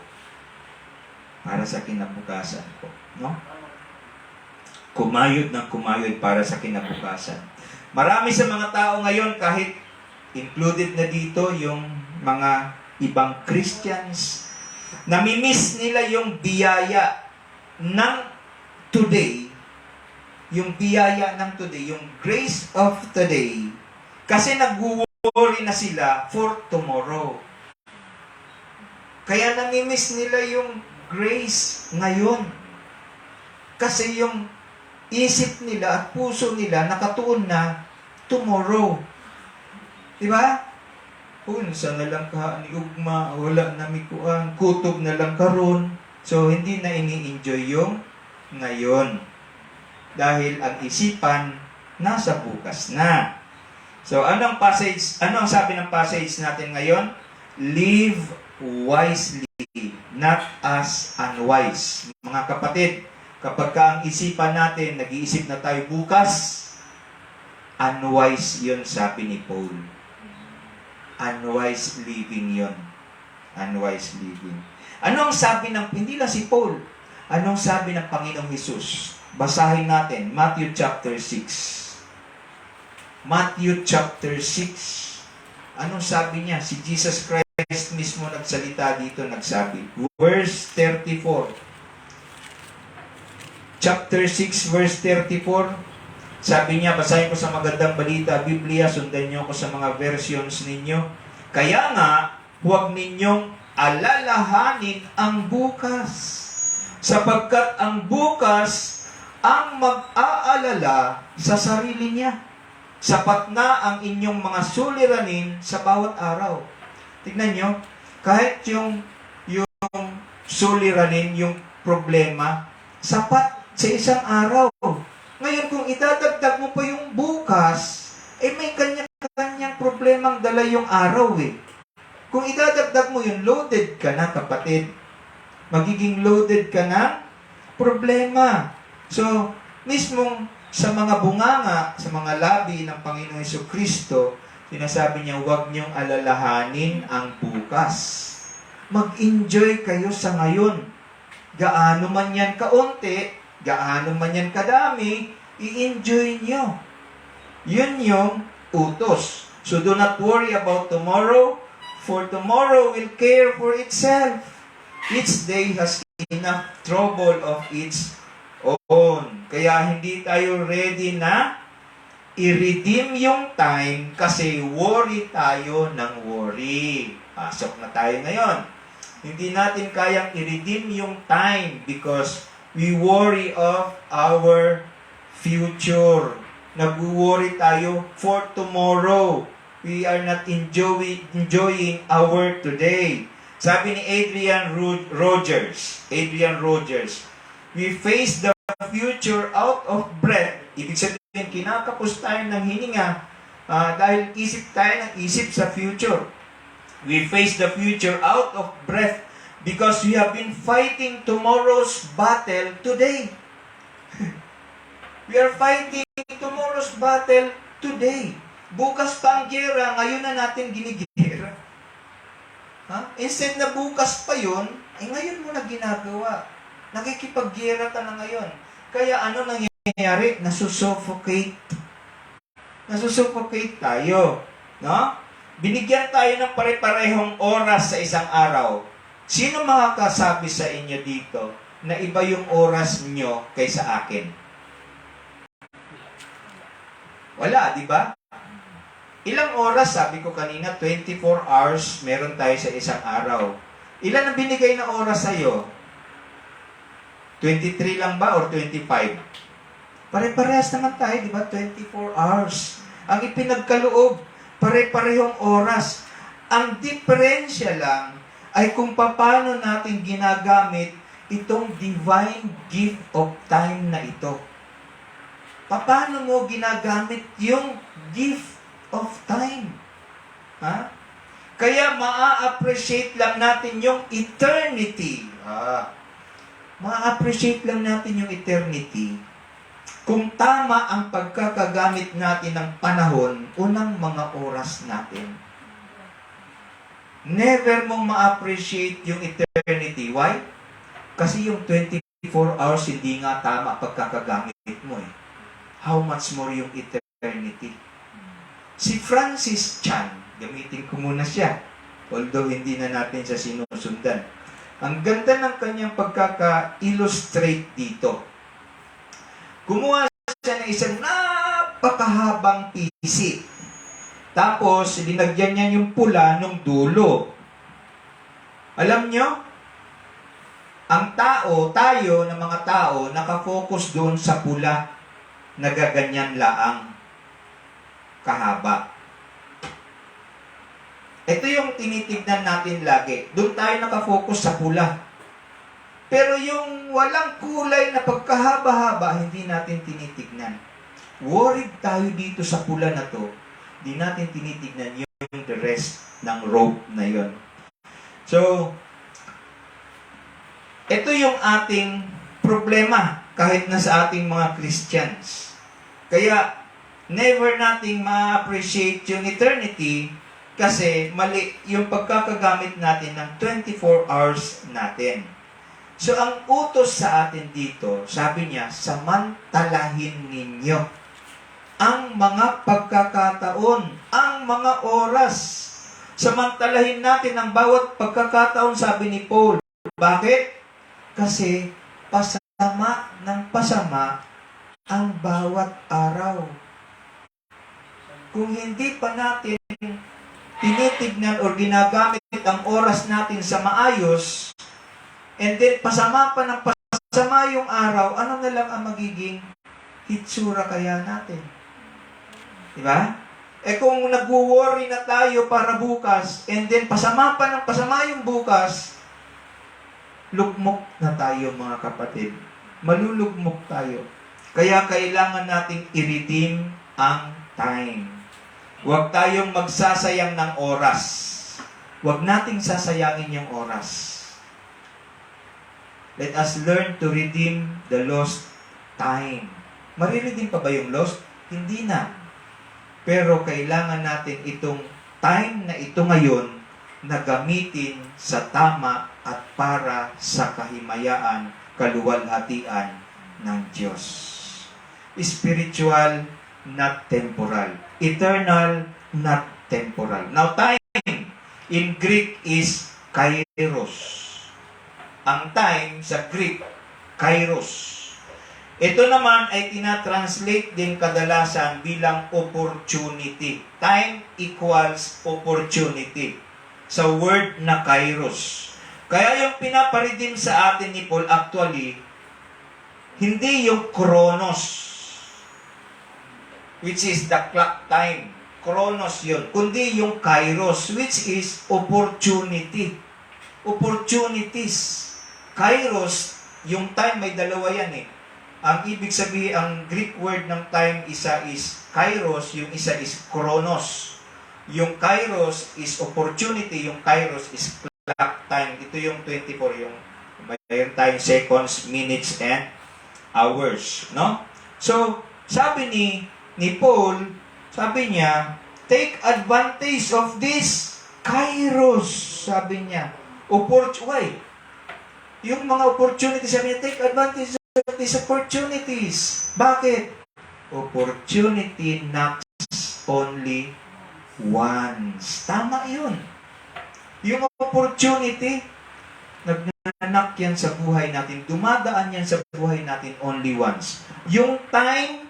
Speaker 3: No? Kumayod para sa kinabukasan. Marami sa mga tao ngayon, kahit included na dito yung mga ibang Christians, namimiss nila yung biyaya ng today, yung grace of today, kasi nag-worry na sila for tomorrow. Kaya namimiss nila yung grace ngayon. Kasi yung isip nila at puso nila nakatuon na tomorrow. Diba? Saan na lang ka ni ugma, wala na mikuan, kutob na lang karon. So, hindi na ini-enjoy yung ngayon. Dahil ang isipan, nasa bukas na. So, anong sabi ng passage natin ngayon? Live wisely, not as unwise. Mga kapatid, kapag ang isipan natin, nag-iisip na tayo bukas, unwise yun, sabi ni Paul. unwise living yon. Unwise living. Ano ang sabi ng, hindi lang si Paul, anong sabi ng Panginoong Hesus? Basahin natin, Matthew chapter 6. Matthew chapter 6. Anong sabi niya? Si Jesus Christ mismo nagsalita dito, nagsabi. Verse 34. Chapter 6, verse 34. Sabi niya, basahin ko sa magandang balita, Biblia, sundan niyo ko sa mga versions ninyo. Kaya nga, huwag ninyong alalahanin ang bukas. Sapagkat ang bukas ang mag-aalala sa sarili niya. Sapat na ang inyong mga suliranin sa bawat araw. Tignan nyo, kahit yung suliranin, yung problema, sapat sa isang araw. Ngayon, kung idadagdag mo pa yung bukas, may kanya-kanyang problemang dala yung araw eh. Kung idadagdag mo yun, loaded ka na, kapatid. Magiging loaded ka na problema. So, mismong sa mga bunganga, sa mga labi ng Panginoong Jesucristo, sinasabi niya, huwag niyong alalahanin ang bukas. Mag-enjoy kayo sa ngayon. Gaano man yan kaunti, gaano man yan kadami, i-enjoy niyo. Yun yung utos. So, do not worry about tomorrow, for tomorrow will care for itself. Each day has enough trouble of its own. Kaya hindi tayo ready na i-redeem yung time kasi worry tayo ng worry. Pasok na tayo ngayon. Hindi natin kayang i-redeem yung time because we worry of our future. Nag-worry tayo for tomorrow. We are not enjoying our today. Sabi ni Adrian Rogers, we face the future out of breath. Ibig sabihin, kinakapos tayo ng hininga dahil isip tayo ng isip sa future. We face the future out of breath because we have been fighting tomorrow's battle today. We are fighting tomorrow's battle today. Bukas pa ang gera, ngayon na natin ginigera. Instead na bukas pa yun, ngayon mo na ginagawa. Nakikipaggera ka na ngayon. Kaya ano nangyayari? Nasusuffocate. Nasusuffocate tayo. No? Binigyan tayo ng pare-parehong oras sa isang araw. Sino makakasabi sa inyo dito na iba yung oras nyo kaysa akin? Wala, di ba? Ilang oras, sabi ko kanina, 24 hours meron tayo sa isang araw. Ilan ang binigay na oras sa'yo? 23 lang ba or 25? Pare-parehas naman tayo, di ba? 24 hours. Ang ipinagkaloob, pare-parehong oras. Ang diferensya lang ay kung paano natin ginagamit itong divine gift of time na ito. Paano mo ginagamit yung gift of time? Ha? Kaya maa-appreciate lang natin yung eternity. Ma-appreciate lang natin yung eternity kung tama ang pagkakagamit natin ng panahon o ng mga oras natin. Never mong ma-appreciate yung eternity. Why? Kasi yung 24 hours hindi nga tama pagkakagamit mo eh. How much more yung eternity? Si Francis Chan, gamitin ko muna siya, although hindi na natin siya sinusundan. Ang ganda ng kanyang pagkaka-illustrate dito. Gumawa siya ng isang napakahabang PC. Tapos, linagyan niya yung pula ng dulo. Alam nyo, ang tayo ng mga tao, nakafocus doon sa pula, nagaganyan laang kahaba. Ito yung tinitignan natin lagi. Doon tayo nakafocus sa pula. Pero yung walang kulay na pagkahaba-haba, hindi natin tinitignan. Worried tayo dito sa pula na to. Hindi natin tinitignan yung the rest ng rope na yon. So, ito yung ating problema kahit na sa ating mga Christians. Kaya, never nating ma-appreciate yung eternity Kasi mali yung pagkakagamit natin ng 24 hours natin. So, ang utos sa atin dito, sabi niya, samantalahin ninyo ang mga pagkakataon, ang mga oras. Samantalahin natin ang bawat pagkakataon, sabi ni Paul. Bakit? Kasi pasama ng pasama ang bawat araw. Kung hindi pa natin tinitignan o ginagamit ang oras natin sa maayos, and then pasama pa ng pasama yung araw, ano na lang ang magiging hitsura kaya natin? Diba? Eh kung nag-worry na tayo para bukas, and then pasama pa ng pasama yung bukas, lugmok na tayo mga kapatid. Malulugmok tayo. Kaya kailangan nating i-redeem ang time. Huwag tayong magsasayang ng oras. Huwag nating sasayangin yung oras. Let us learn to redeem the lost time. Mariredeem pa ba yung lost? Hindi na. Pero kailangan natin itong time na ito ngayon na gamitin sa tama at para sa kahimayaan, kaluwalhatian ng Diyos. Spiritual, not temporal. Eternal, not temporal. Now, time in Greek is kairos. Ang time sa Greek, kairos. Ito naman ay tinatranslate din kadalasan bilang opportunity. Time equals opportunity. Sa word na kairos. Kaya yung pinaparidim sa atin ni Paul actually, hindi yung chronos, which is the clock time. Chronos yun. Kundi yung kairos, which is opportunity. Opportunities. Kairos, yung time may dalawa yan eh. Ang ibig sabihin, ang Greek word ng time, isa is kairos, yung isa is chronos. Yung kairos is opportunity, yung kairos is clock time. Ito yung 24, yung mayroon tayong seconds, minutes, and hours. No? So, sabi ni Paul, sabi niya, take advantage of this kairos, sabi niya. Why? Yung mga opportunities, sabi niya, take advantage of these opportunities. Bakit? Opportunity knocks only once. Tama yun. Yung opportunity, nagnanak yan sa buhay natin. Dumadaan yan sa buhay natin only once. Yung time,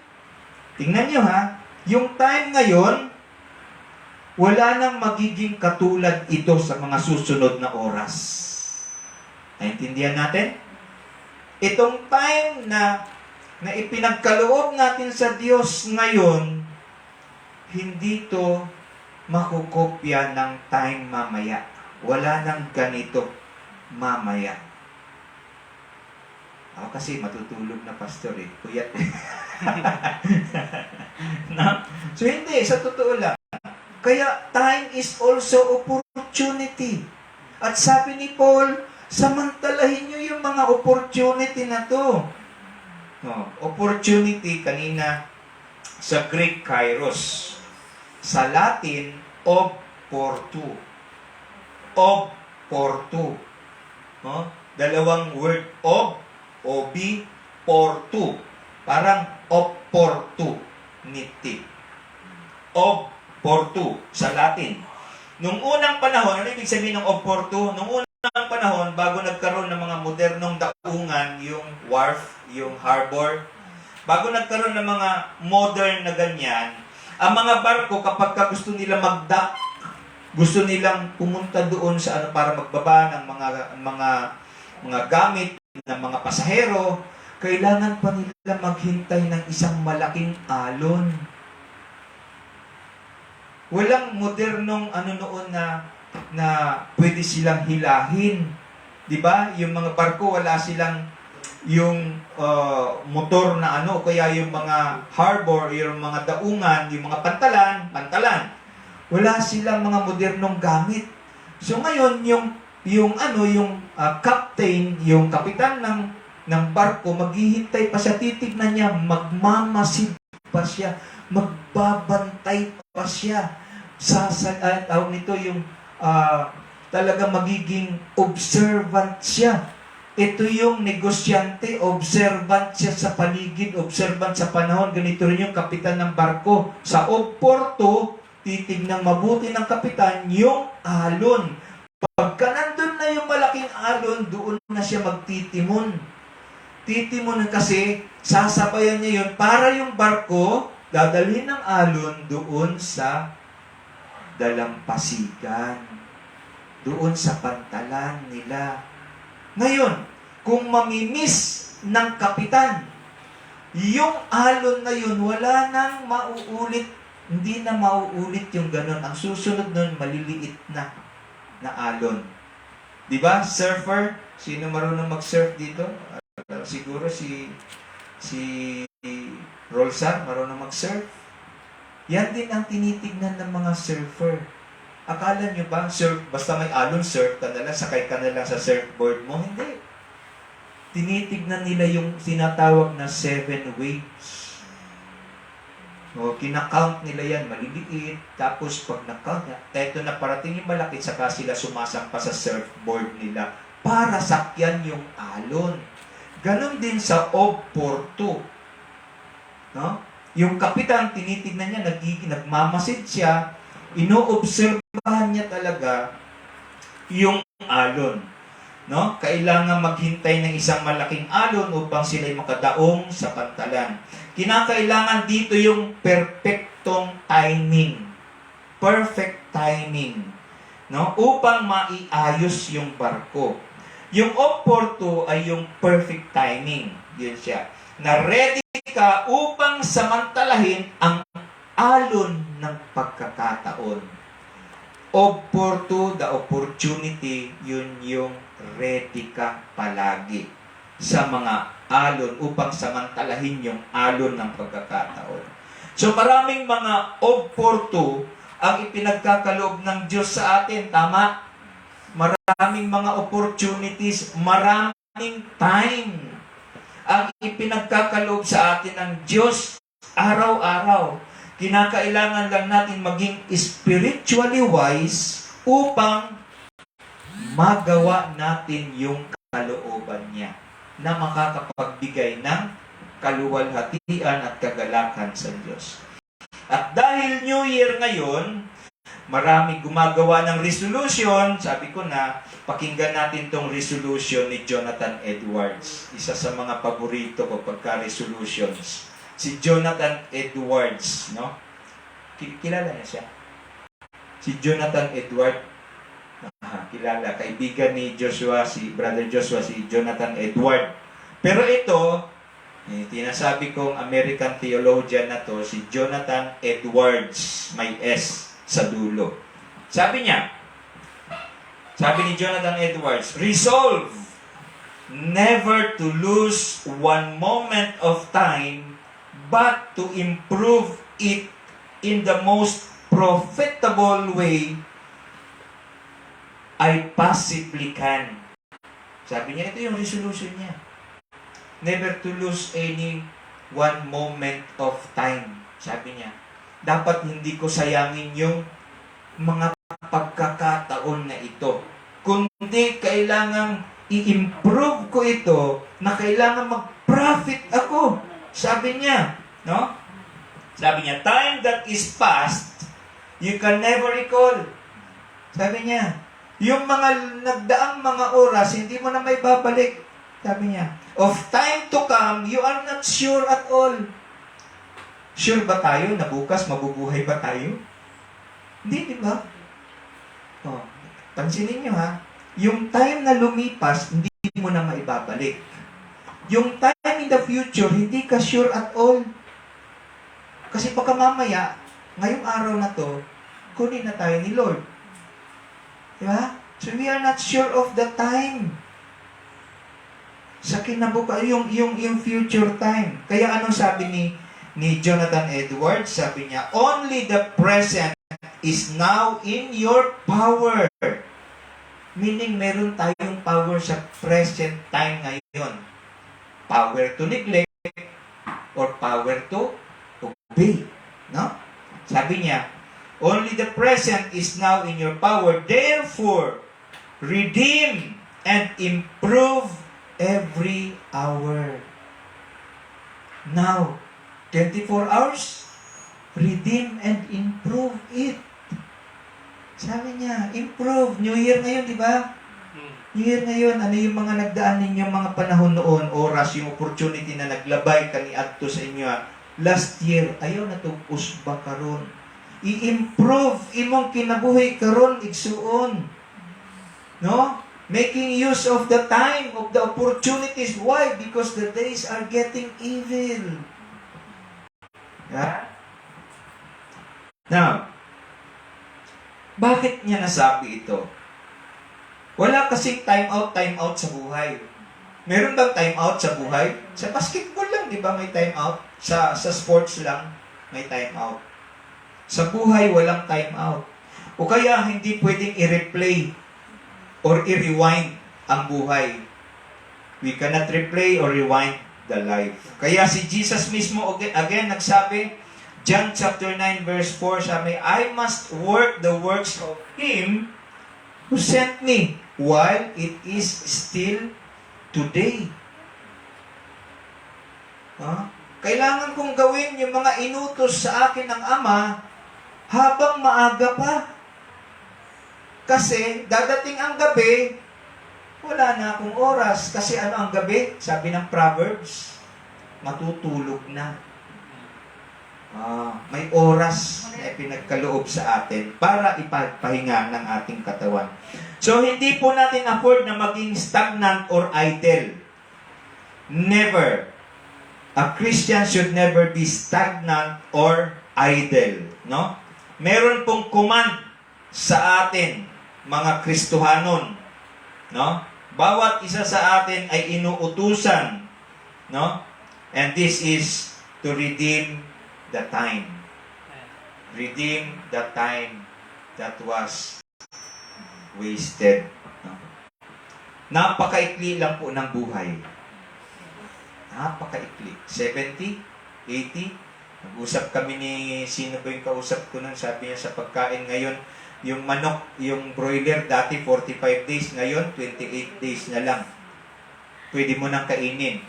Speaker 3: tingnan nyo ha, yung time ngayon, wala nang magiging katulad ito sa mga susunod na oras. Naintindihan natin? Itong time na ipinagkaloob natin sa Diyos ngayon, hindi to makukopya ng time mamaya. Wala nang ganito mamaya. Ako kasi matutulog na pastor eh. Puyat eh. No? So hindi, sa totoo lang. Kaya time is also opportunity. At sabi ni Paul, samantalahin nyo yung mga opportunity na to. No, opportunity kanina sa Greek kairos. Sa Latin, opportu. Opportu. No? Dalawang word, obi, portu. Parang opportunity. Opportu sa Latin. Nung unang panahon, ano ibig sabihin ng opportu? Nung unang panahon, bago nagkaroon ng mga modernong daungan, yung wharf, yung harbor, bago nagkaroon ng mga modern na ganyan, ang mga barko, kapag gusto nila mag-dock, gusto nilang pumunta doon sa para magbaba ng mga gamit ng mga pasahero, kailangan pa nila maghintay ng isang malaking alon. Walang modernong noon na pwede silang hilahin. 'Di ba? Yung mga barko wala silang yung motor na kaya yung mga harbor, yung mga daungan, yung mga pantalan. Wala silang mga modernong gamit. So ngayon yung captain, yung kapitan ng barko, maghihintay pa siya, titignan niya, magmamasid pa siya, magbabantay pa siya tawag nito yung talaga magiging observant siya. Ito yung negosyante, observant siya sa paligid, observant sa panahon. Ganito rin yung kapitan ng barko. Sa Porto, titignan mabuti ng kapitan yung alon. Pagka nandun na yung malaking alon, doon na siya magtitimon. Titimon kasi sasabayan niya yun para yung barko dadalhin ng alon doon sa dalampasigan. Doon sa pantalan nila. Ngayon, kung mamimiss ng kapitan, yung alon na yun, wala nang mauulit, hindi na mauulit yung ganun. Ang susunod nun, maliliit na alon. Diba? Surfer? Sino marunong mag-surf dito? Siguro si Rolsan, marunong mag-surf. Yan din ang tinitignan ng mga surfer. Akala nyo ba, surf, basta may alon, surf ka na lang, sakay ka na lang sa surfboard mo? Hindi. Tinitignan nila yung tinatawag na 7 waves. O, kinakount nila yan, maliliit. Tapos pag na-count na, eto na parating yung malaki, saka sila sumasampa sa surfboard nila para sakyan yung alon. Ganon din sa Porto. No? Yung kapitan, tinitignan niya, nagmamasid siya, inoobserbahan niya talaga yung alon. No? Kailangan maghintay ng isang malaking alon upang sila'y makadaong sa pantalan. Kinakailangan dito yung perfectong timing. Perfect timing. No? Upang maiayos yung barko. Yung Porto ay yung perfect timing. Yun siya. Na ready ka upang samantalahin ang alon ng pagkakataon. Porto, the opportunity, yun yung ready ka palagi sa mga alon upang samantalahin yung alon ng pagkakataon. So maraming mga Porto ang ipinagkakaloob ng Diyos sa atin, tama? Maraming mga opportunities, maraming time ang ipinagkakaloob sa atin ng Diyos araw-araw. Kinakailangan lang natin maging spiritually wise upang magawa natin yung kalooban niya na makakapagbigay ng kaluwalhatian at kagalakan sa Diyos. At dahil New Year ngayon, marami gumagawa ng resolution. Sabi ko na, pakinggan natin tong resolution ni Jonathan Edwards. Isa sa mga paborito ko pagka-resolutions. Si Jonathan Edwards, no? Kilala niya siya? Si Jonathan Edwards, kilala. Kaibigan ni Joshua, si Brother Joshua, si Jonathan Edwards. Pero ito, tinasabi kong American theologian na to, si Jonathan Edwards, may S sa dulo. Sabi niya, sabi ni Jonathan Edwards, resolve never to lose one moment of time but to improve it in the most profitable way I possibly can. Sabi niya, ito yung resolution niya. Never to lose any one moment of time. Sabi niya, dapat hindi ko sayangin yung mga pagkakataon na ito. Kundi kailangan i-improve ko ito na kailangan mag-profit ako. Sabi niya, no? Sabi niya, time that is past, you can never recall. Sabi niya, yung mga nagdaang mga oras, hindi mo na may babalik. Sabi niya, of time to come, you are not sure at all. Sure ba tayo na bukas mabubuhay ba tayo? Hindi, di ba? Oh, pansinin niyo ha, yung time na lumipas, hindi mo na maibabalik. Yung time in the future, hindi ka sure at all. Kasi baka mamaya, ngayong araw na to, kunin na tayo ni Lord. Diba? So we are not sure of the time. Sa kinabuka, yung future time. Kaya anong sabi ni Jonathan Edwards? Sabi niya, only the present is now in your power. Meaning, meron tayong power sa present time ngayon. Power to neglect or power to obey. No? Sabi niya, Only the present is now in your power. Therefore, redeem and improve every hour. Now, 24 hours, redeem and improve it. Sabi niya, improve. New Year ngayon, di ba? New Year ngayon, ano yung mga nagdaan ninyong mga panahon noon, oras, yung opportunity na naglabay kaniadto sa inyo. Last year, ayaw na itong usba karon. I-improve imong kinabuhi karon igsuon. No? Making use of the time, of the opportunities. Why? Because the days are getting evil. Yeah? Now, bakit niya nasabi ito? Wala kasing time out sa buhay. Meron bang time out sa buhay? Sa basketball lang, di ba may time out? Sa sports lang, may time out. Sa buhay, walang time out. O kaya, hindi pwedeng i-replay or i-rewind ang buhay. We cannot replay or rewind the life. Kaya si Jesus mismo, again nagsabi, John chapter 9 verse 4, sabi, I must work the works of Him who sent me while it is still today. Kailangan kong gawin yung mga inutos sa akin ng Ama habang maaga pa. Kasi dadating ang gabi, wala na akong oras. Kasi ano ang gabi? Sabi ng Proverbs, matutulog na. May oras na ipinagkaloob sa atin para ipagpahinga ng ating katawan. So, hindi po natin afford na maging stagnant or idle. Never. A Christian should never be stagnant or idle. No? Meron pong command sa atin, mga Kristohanon. No? Bawat isa sa atin ay inuutusan. No? And this is to redeem the time. Redeem the time that was wasted. No? Napakaikli lang po ng buhay. Napakaikli. 70, 80. Nag-usap kami ni, sino ba yung kausap ko nun? Sabi niya sa pagkain ngayon, yung manok, yung broiler, dati 45 days, ngayon 28 days na lang. Pwede mo nang kainin.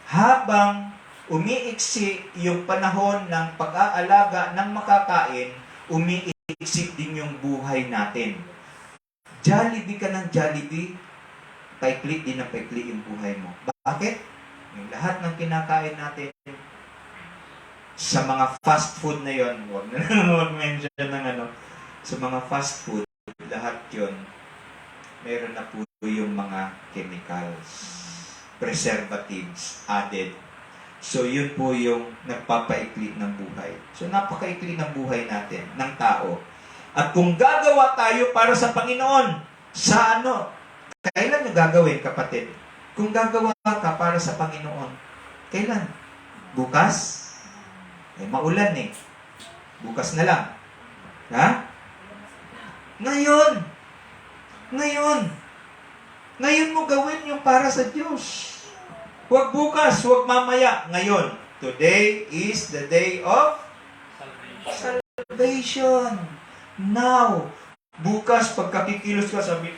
Speaker 3: Habang umiiksi yung panahon ng pag-aalaga ng makakain, umiiksi din yung buhay natin. Jollibee ka ng Jollibee, paikli din ang paikli yung buhay mo. Bakit? Yung lahat ng kinakain natin sa mga fast food na yon, huwag na mag-mention ng sa mga fast food, lahat yon, meron na po yung mga chemicals, preservatives added. So, yun po yung nagpapaikli ng buhay. So, napakaikli ng buhay natin, ng tao. At kung gagawa tayo para sa Panginoon, sa ano? Kailan nyo gagawin, kapatid? Kung gagawa ka para sa Panginoon, kailan? Bukas? Maulan eh. Bukas na lang. Ha? Ngayon! Ngayon! Ngayon mo gawin yung para sa Diyos. Huwag bukas, huwag mamaya. Ngayon. Today is the day of salvation. Now. Bukas, pagkakikilos ka, sabi,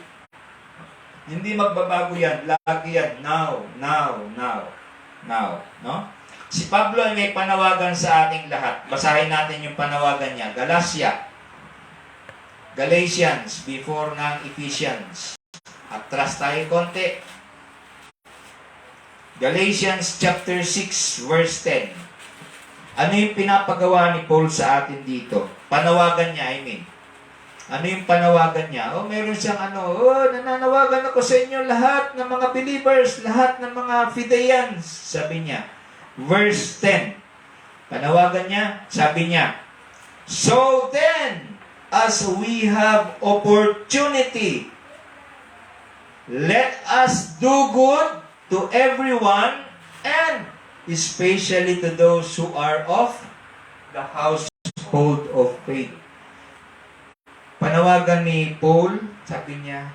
Speaker 3: hindi magbabago yan. Lagi yan. Now. Now. Now. Now. No? Si Pablo ay may panawagan sa ating lahat. Basahin natin yung panawagan niya. Galatians, before ng Ephesians. Atras tayo konti. Galatians chapter 6, verse 10. Ano yung pinapagawa ni Paul sa atin dito? Panawagan niya, Ano yung panawagan niya? Meron siyang nananawagan ako sa inyo lahat ng mga believers, lahat ng mga Fideans, sabi niya. Verse 10. Panawagan niya, sabi niya, so then, as we have opportunity, let us do good to everyone and especially to those who are of the household of faith. Panawagan ni Paul, sabi niya,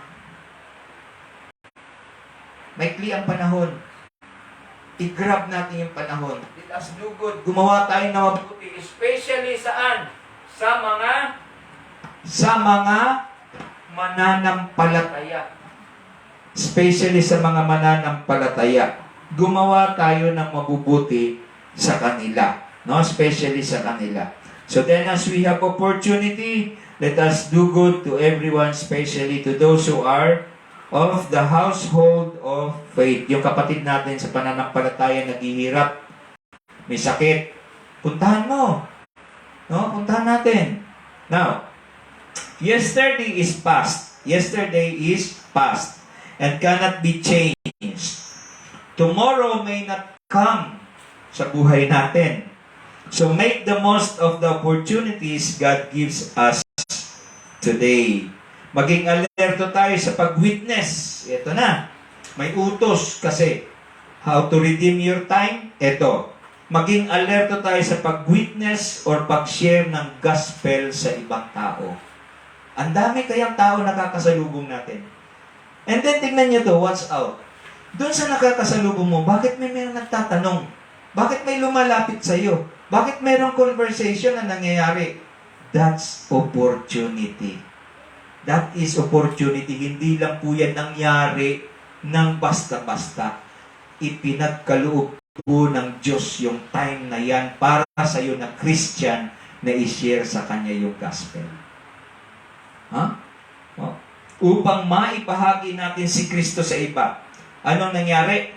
Speaker 3: maikli ang panahon. I-grab natin yung panahon. Let us do good. Gumawa tayo na mabuti. Especially saan? Sa mga sa mga mananampalataya. Especially sa mga mananampalataya. Gumawa tayo ng mabubuti sa kanila. No? Especially sa kanila. So then as we have opportunity, let us do good to everyone, especially to those who are of the household of faith. Yung kapatid natin sa pananampalataya naghihirap, may sakit, puntahan mo. No? Puntahan natin. Now, yesterday is past. Yesterday is past and cannot be changed. Tomorrow may not come sa buhay natin. So make the most of the opportunities God gives us today. Maging alerto tayo sa pag-witness. Ito na. May utos kasi. How to redeem your time? Ito. Maging alerto tayo sa pag-witness or pag-share ng gospel sa ibang tao. Ang dami kayang tao nakakasalubong natin. And then tignan nyo to, watch out. Doon sa nakakasalubong mo, bakit may nagtatanong? Bakit may lumalapit sa iyo? Bakit mayroong conversation na nangyayari? That's opportunity. That is opportunity. Hindi lang po yan nangyari ng basta-basta. Ipinagkaloob po ng Diyos yung time na yan para sa iyo na Christian na i-share sa Kanya yung gospel. Ha? Oh. Upang maipahagi natin si Kristo sa iba. Anong nangyari?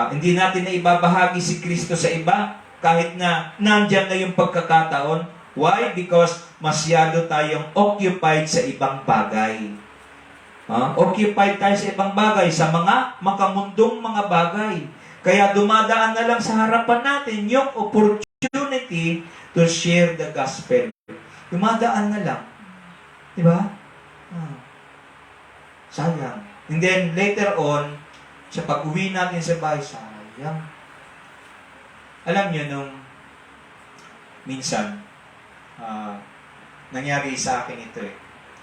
Speaker 3: Hindi natin na ibabahagi si Kristo sa iba kahit na nandyan na yung pagkakataon. Why? Because masyado tayong occupied sa ibang bagay. Occupied tayo sa ibang bagay, sa mga makamundong mga bagay. Kaya dumadaan na lang sa harapan natin yung opportunity to share the gospel. Dumadaan na lang. Diba? Sayang. And then later on, sa pag-uwi natin sa bahay, sayang. Alam nyo, nung minsan, nangyari sa akin ito eh.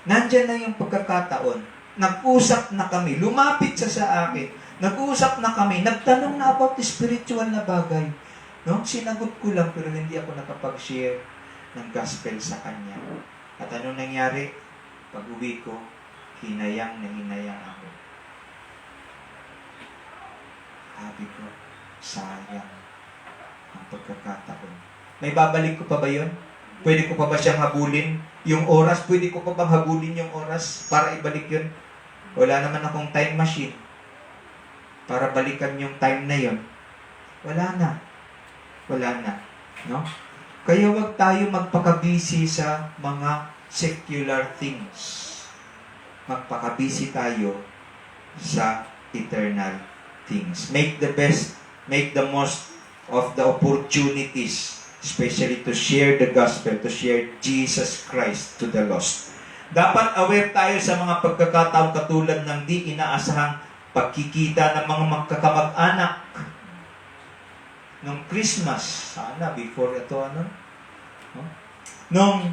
Speaker 3: Nandyan na yung pagkakataon. Nag-usap na kami. Lumapit siya sa akin. Nag-usap na kami. Nagtanong na about the spiritual na bagay. No? Sinagot ko lang pero hindi ako nakapag-share ng gospel sa kanya. At anong nangyari? Pag-uwi ko, hinayang na hinayang ako. Sabi ko, sayang ang pagkakataon. May babalik ko pa ba yun? Pwede ko pa ba siyang habulin? Yung oras, pwede ko pa bang habulin yung oras para ibalik yun? Wala naman akong time machine para balikan yung time na yun. Wala na. Wala na. No? Kaya wag tayo magpakabisi sa mga secular things. Magpakabisi tayo sa eternal things. Make the best, make the most of the opportunities, especially to share the gospel, to share Jesus Christ to the lost. Dapat aware tayo sa mga pagkakataon katulad ng di inaasahang pagkikita ng mga magkakamag-anak. Nung Christmas, sana before ito nung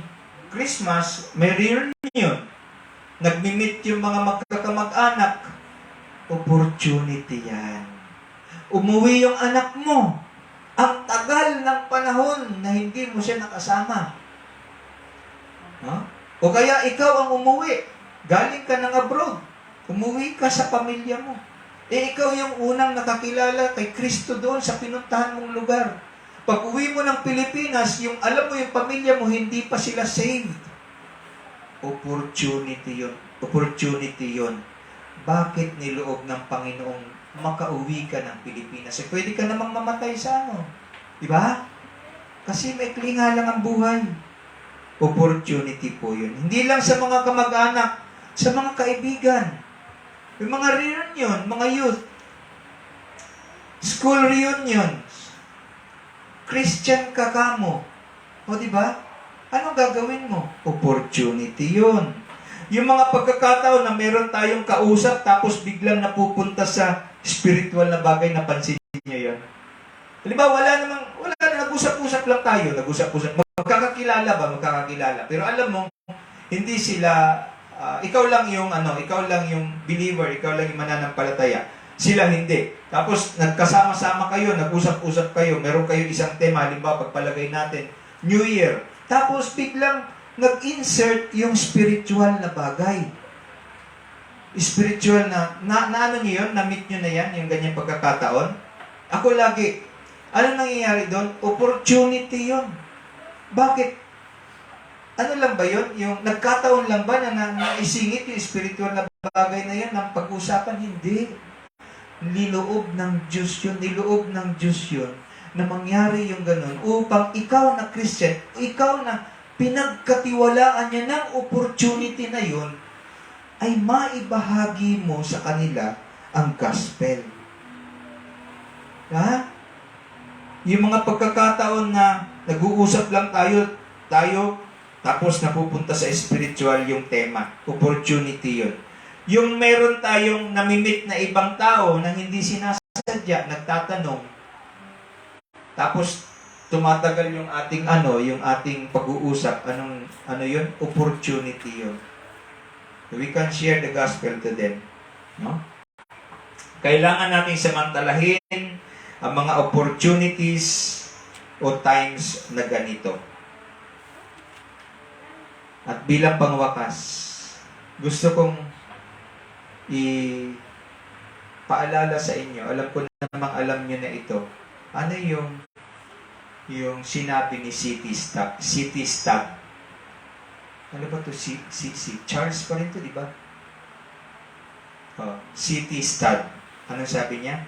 Speaker 3: Christmas, may reunion. Nagmi-meet yung mga magkakamag-anak. Opportunity yan. Umuwi yung anak mo. Ang tagal ng panahon na hindi mo siya nakasama. O kaya ikaw ang umuwi. Galing ka ng abroad. Umuwi ka sa pamilya mo. Ikaw yung unang nakakilala kay Kristo doon sa pinuntahan mong lugar. Pag uwi mo ng Pilipinas, yung alam mo yung pamilya mo, hindi pa sila saved. Opportunity yun. Opportunity yun. Bakit niloob ng Panginoong makauwi ka ng Pilipinas? Pwede ka namang mamatay sa Diba? Kasi may klinga lang ang buhay. Opportunity po yun. Hindi lang sa mga kamag-anak, sa mga kaibigan. Yung mga reunion, mga youth. School reunions. Christian kakamo. O diba? Anong gagawin mo? Opportunity yun. Yung mga pagkakataon na meron tayong kausap tapos biglang napupunta sa spiritual na bagay, napansin niyo yun? Halimbawa, wala na, nag-usap-usap lang tayo, magkakakilala ba? Magkakakilala. Pero alam mo, hindi sila, ikaw lang yung believer, ikaw lang yung mananampalataya. Sila hindi. Tapos, nagkasama-sama kayo, nag-usap-usap kayo, meron kayo isang tema, halimbawa, pagpalagay natin, New Year. Tapos, biglang, nag-insert yung spiritual na bagay. Spiritual na ano niyo yun? Na-meet nyo na yan, yung ganyang pagkakataon? Ako lagi, ano nangyayari doon? Opportunity yun. Bakit? Ano lang ba yun? Yung nagkataon lang ba na naisingit yung spiritual na bagay na yan ng pag-usapan? Hindi. Niloob ng Diyos yun. Niloob ng Diyos yun na mangyari yung ganun upang ikaw na Christian, ikaw na pinagkatiwalaan niya ng opportunity na yun, ay maibahagi mo sa kanila ang gospel. Ha? Yung mga pagkakataon na nag-uusap lang tayo, tapos napupunta sa spiritual yung tema. Opportunity yun. Yung meron tayong namimit na ibang tao na hindi sinasadya, nagtatanong, tapos tumatagal yung ating pag-uusap, ano yun? Opportunity yun. We can share the gospel to them. No? Kailangan natin samantalahin ang mga opportunities o times na ganito. At bilang pangwakas, gusto kong ipaalala sa inyo, alam ko namang alam nyo na ito, ano yung sinabi ni City Stag. Ano ba to? Si Charles pa rin to, di ba? City Stag. Anong sabi niya?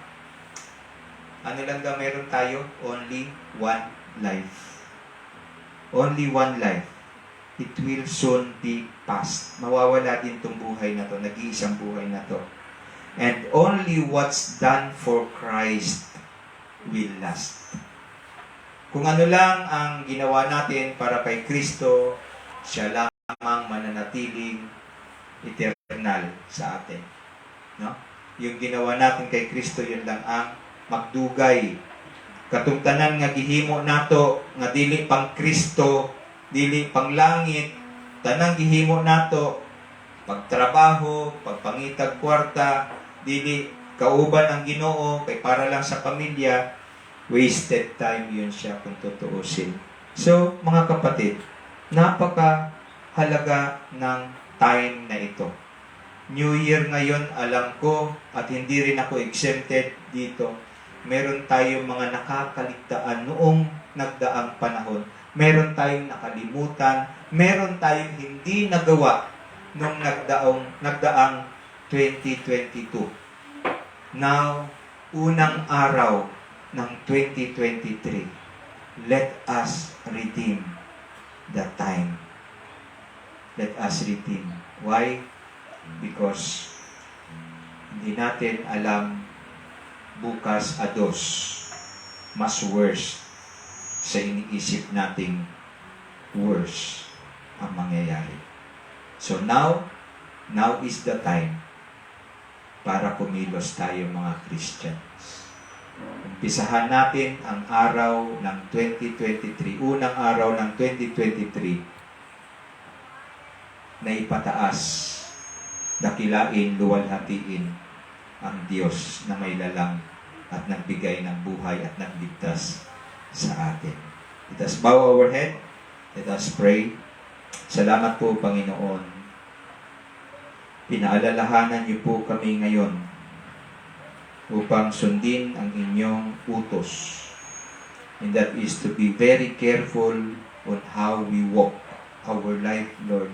Speaker 3: Ano lang daw meron tayo? Only one life. Only one life. It will soon be past. Mawawala din tong buhay na to. Nag-iisang buhay na to. And only what's done for Christ will last. Kung ano lang ang ginawa natin para kay Kristo, siya lamang mananatiling eternal sa atin. No? Yung ginawa natin kay Kristo, yun lang ang magdugay. Katungtanan nga gihimo nato, nga dili pang Kristo, dili pang langit, tanang gihimo nato, pagtrabaho, pagpangitag kwarta, dili kauban ang Ginoo, kay para lang sa pamilya, wasted time yun siya kung tutuusin. So, mga kapatid, napaka-halaga ng time na ito. New Year ngayon, alam ko, at hindi rin ako exempted dito, meron tayong mga nakakaligtaan noong nagdaang panahon. Meron tayong nakalimutan, meron tayong hindi nagawa noong nagdaang 2022. Now, unang araw ng 2023, let us redeem the time. Let us redeem. Why? Because hindi natin alam bukas ados, mas worse sa iniisip nating worse ang mangyayari. So now is the time para kumilos tayo mga Christians. Umpisahan natin ang araw ng 2023, unang araw ng 2023 na ipataas, dakilain, luwalhatiin ang Diyos na may lalang at nagbigay ng buhay at nagligtas sa atin. Let us bow our head. Let us pray. Salamat po, Panginoon. Pinaalalahanan niyo po kami ngayon upang sundin ang inyong utos. And that is to be very careful on how we walk our life, Lord.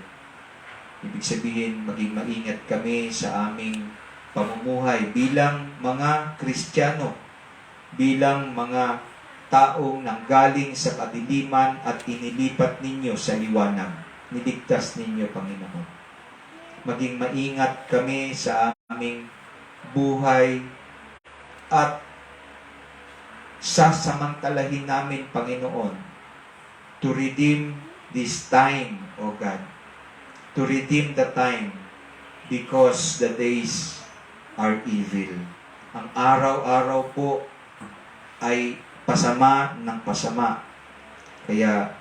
Speaker 3: Ibig sabihin, maging maingat kami sa aming pamumuhay bilang mga Kristiyano, bilang mga taong nanggaling sa kadiliman at inilipat ninyo sa liwanag. Niligtas ninyo, Panginoon. Maging maingat kami sa aming buhay at sasamantalahin namin, Panginoon, to redeem this time, O God. To redeem the time because the days are evil. Ang araw-araw po ay pasama ng pasama. Kaya,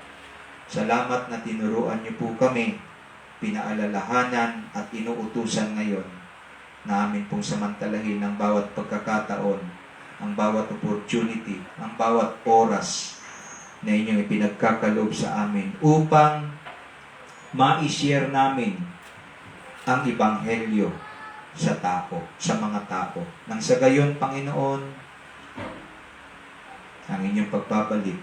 Speaker 3: salamat na tinuruan niyo po kami, pinaalalahanan at inuutusan ngayon na amin pong samantalahin ang bawat pagkakataon, ang bawat opportunity, ang bawat oras na inyong ipinagkakaloob sa amin upang ma-share namin ang Ebanghelyo sa mga tao. Nang sa gayon, Panginoon, ang inyong pagbabalik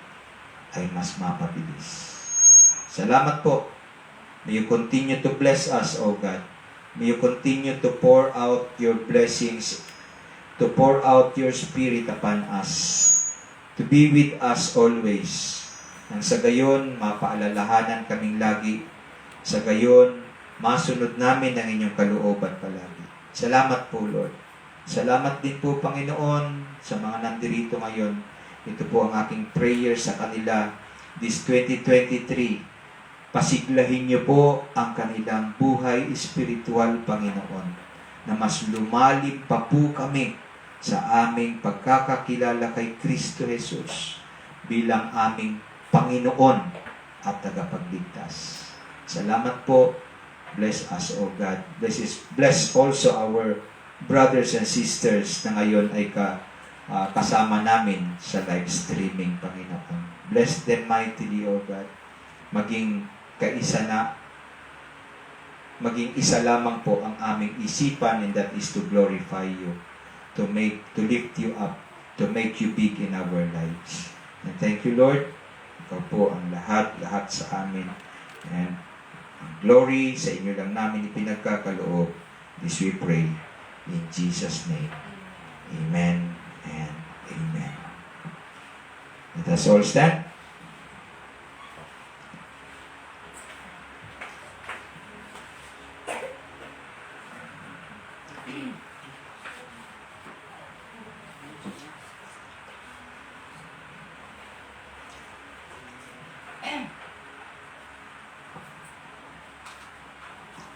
Speaker 3: ay mas mapabilis. Salamat po. May you continue to bless us, O God. May you continue to pour out your blessings, to pour out your Spirit upon us, to be with us always. Nang sa gayon, mapaalalahanan kaming lagi. Sa gayon, masunod namin ang inyong kalooban palagi. Salamat po, Lord. Salamat din po, Panginoon, sa mga nandirito ngayon. Ito po ang aking prayer sa kanila this 2023. Pasiglahin niyo po ang kanilang buhay espiritual, Panginoon, na mas lumalim pa po kami sa aming pagkakakilala kay Kristo Jesus bilang aming Panginoon at tagapagligtas. Salamat po. Bless us, O God. Bless also our brothers and sisters na ngayon ay kasama namin sa live streaming, Panginoon. Bless them mightily, O God. Maging isa lamang po ang aming isipan, and that is to glorify you, to lift you up, to make you big in our lives. And thank you, Lord. Ikaw po ang lahat sa amin. And glory sa inyo lang namin ipinagkakaloob. This we pray in Jesus' name. Amen and amen. Let us all stand.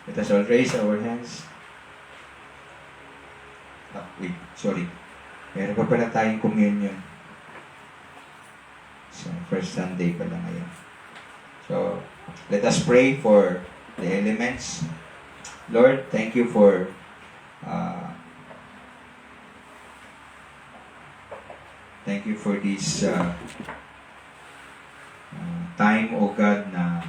Speaker 3: Let us all raise our hands. Sorry. Meron pa pala tayong communion. So, first Sunday pala ngayon. So, let us pray for the elements. Lord, thank you for this time, O God, na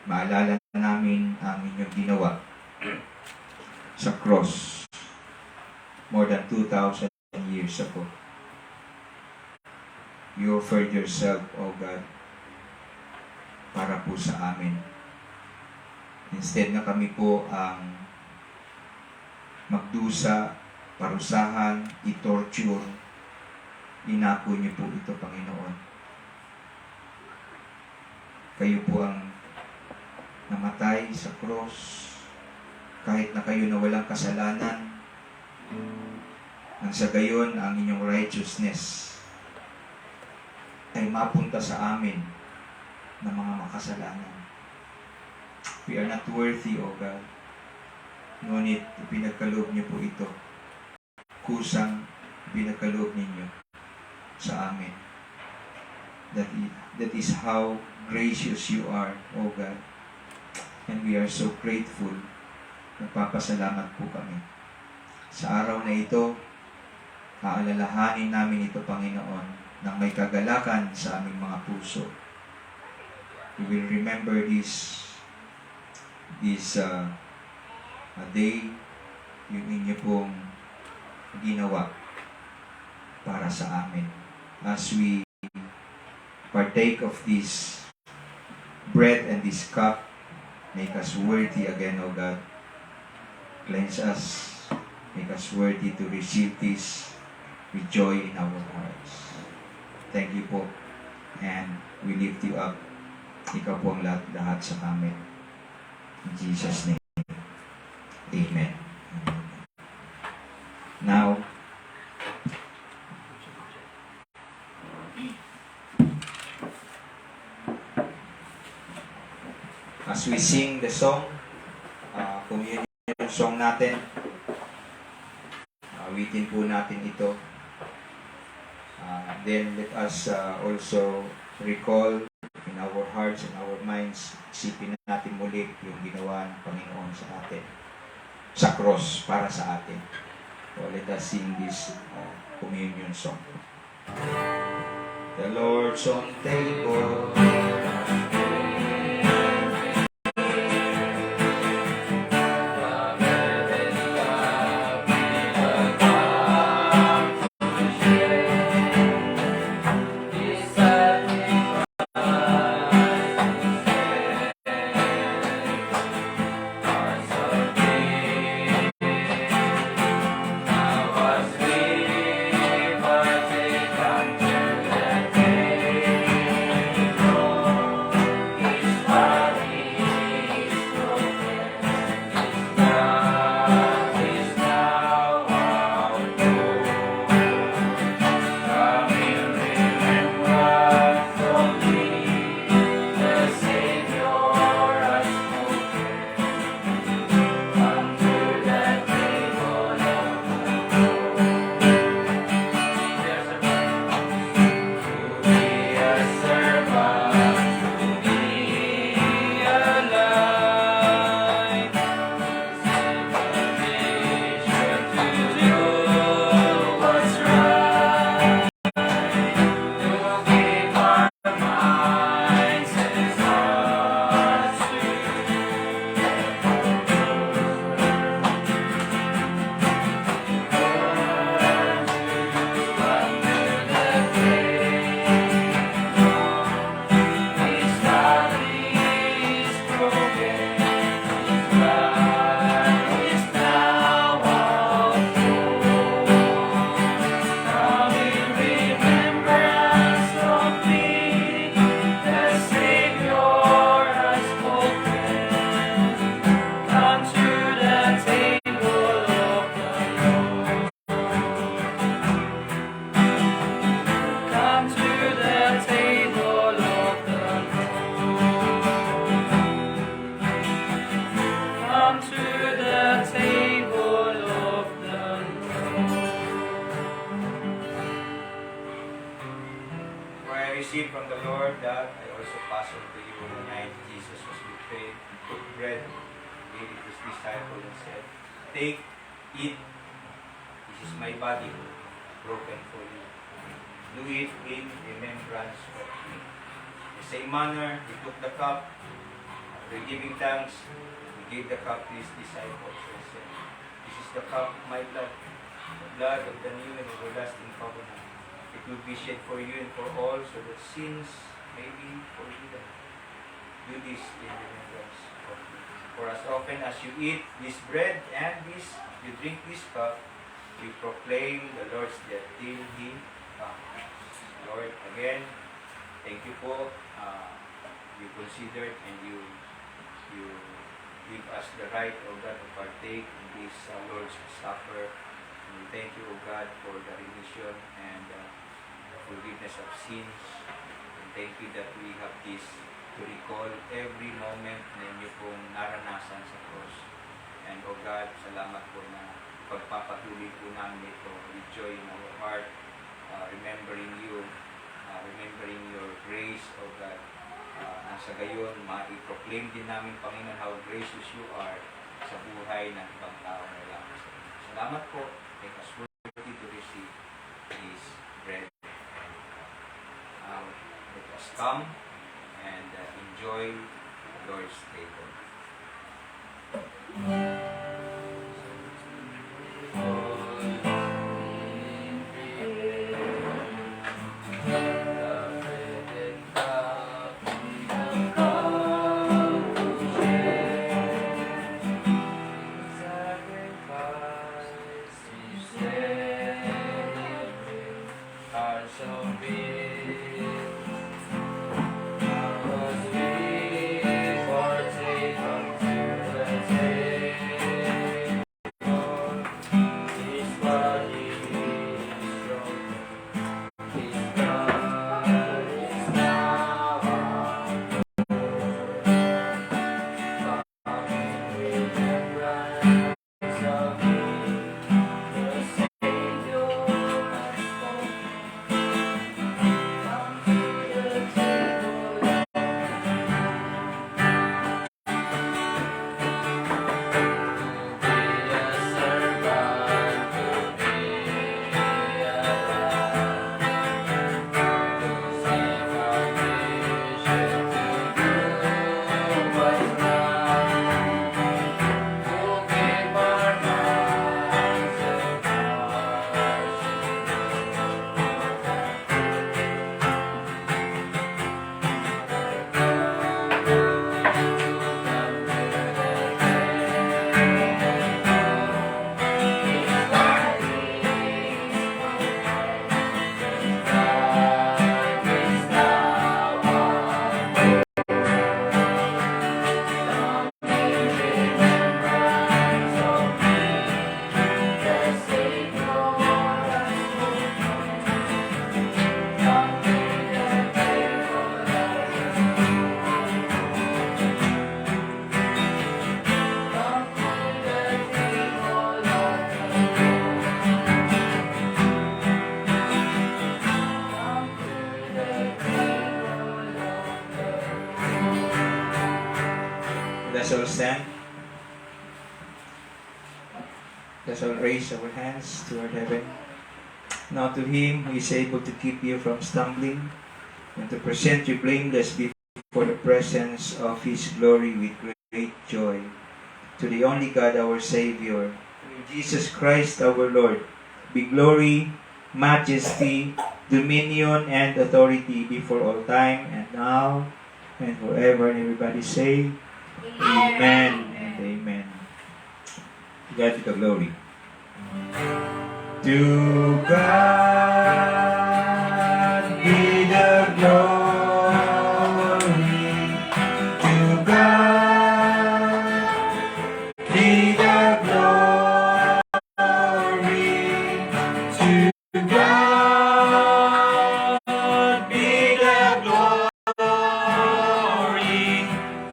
Speaker 3: maalala namin ang inyong ginawa sa cross more than 2,000 years ago. You offered yourself, O God, para po sa amin. Instead na kami po ang magdusa, parusahan, i-torture, inako niyo po ito, Panginoon. Kayo po ang namatay sa cross, kahit na kayo na walang kasalanan, nang sa gayon ang inyong righteousness ay mapunta sa amin na mga makasalanan. We are not worthy, O God. Ngunit ipinagkaloob niyo po ito. Kusang ipinagkaloob ninyo sa amin. That is how gracious you are, O God. And we are so grateful. Nagpapasalamat po kami. Sa araw na ito, aalalahanin namin ito, Panginoon, ng may kagalakan sa aming mga puso. We will remember this day, yung inyo pong ginawa para sa amin. As we partake of this bread and this cup, make us worthy again, O God. Cleanse us. Make us worthy to receive this with joy in our hearts. Thank you po. And we lift you up. Ikaw po ang lahat sa amin. In Jesus' name. Amen. Now, as we sing the song, communion song natin, awitin po natin ito. Then let us also recall in our hearts and our minds, isipin natin muli yung ginawa ng Panginoon sa atin, sa cross para sa atin. So let us sing this communion song. The Lord's on table. received from the Lord that I also pass on to you. The night Jesus was betrayed, he took bread, gave it to his disciples, and said, "Take, eat. This is my body, broken for you. Do it in remembrance of me." In the same manner, he took the cup. After giving thanks, he gave the cup to his disciples and said, "This is the cup of my blood, the blood of the new and everlasting covenant. It will be shed for you and for all, so that sins may be forgiven. Do this in remembrance of me. For as often as you eat this bread and you drink this cup, you proclaim the Lord's death till He comes." Lord, again, thank you po. You considered and you give us the right, O God, to partake in this Lord's Supper. And we thank you, O God, for the remission and forgiveness of sins. And thank you that we have this to recall every moment na inyo pong naranasan sa cross. And O God, salamat po na pagpapatuloy po namin ito with joy in our heart, remembering you, remembering your grace, O God. Nasa gayon, ma-proclaim din namin, Panginoon, how gracious you are sa buhay ng ibang tao na lamang sa inyo. Salamat po. Make us worthy to receive this bread. Let us come and enjoy the Lord's table. Let's all stand. Let's all raise our hands toward heaven. Now to Him who is able to keep you from stumbling and to present you blameless before the presence of His glory with great joy. To the only God our Savior, through Jesus Christ our Lord, be glory, majesty, dominion, and authority before all time and now and forever. And everybody say, Amen and amen. To God be the glory. To God be the glory. To God be the glory. To God be the glory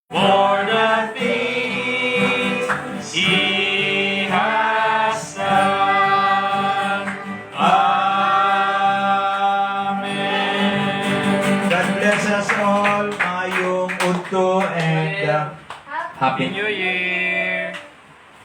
Speaker 3: for the things He has done.
Speaker 2: God bless us all. Mayong udto and
Speaker 1: Happy New Year!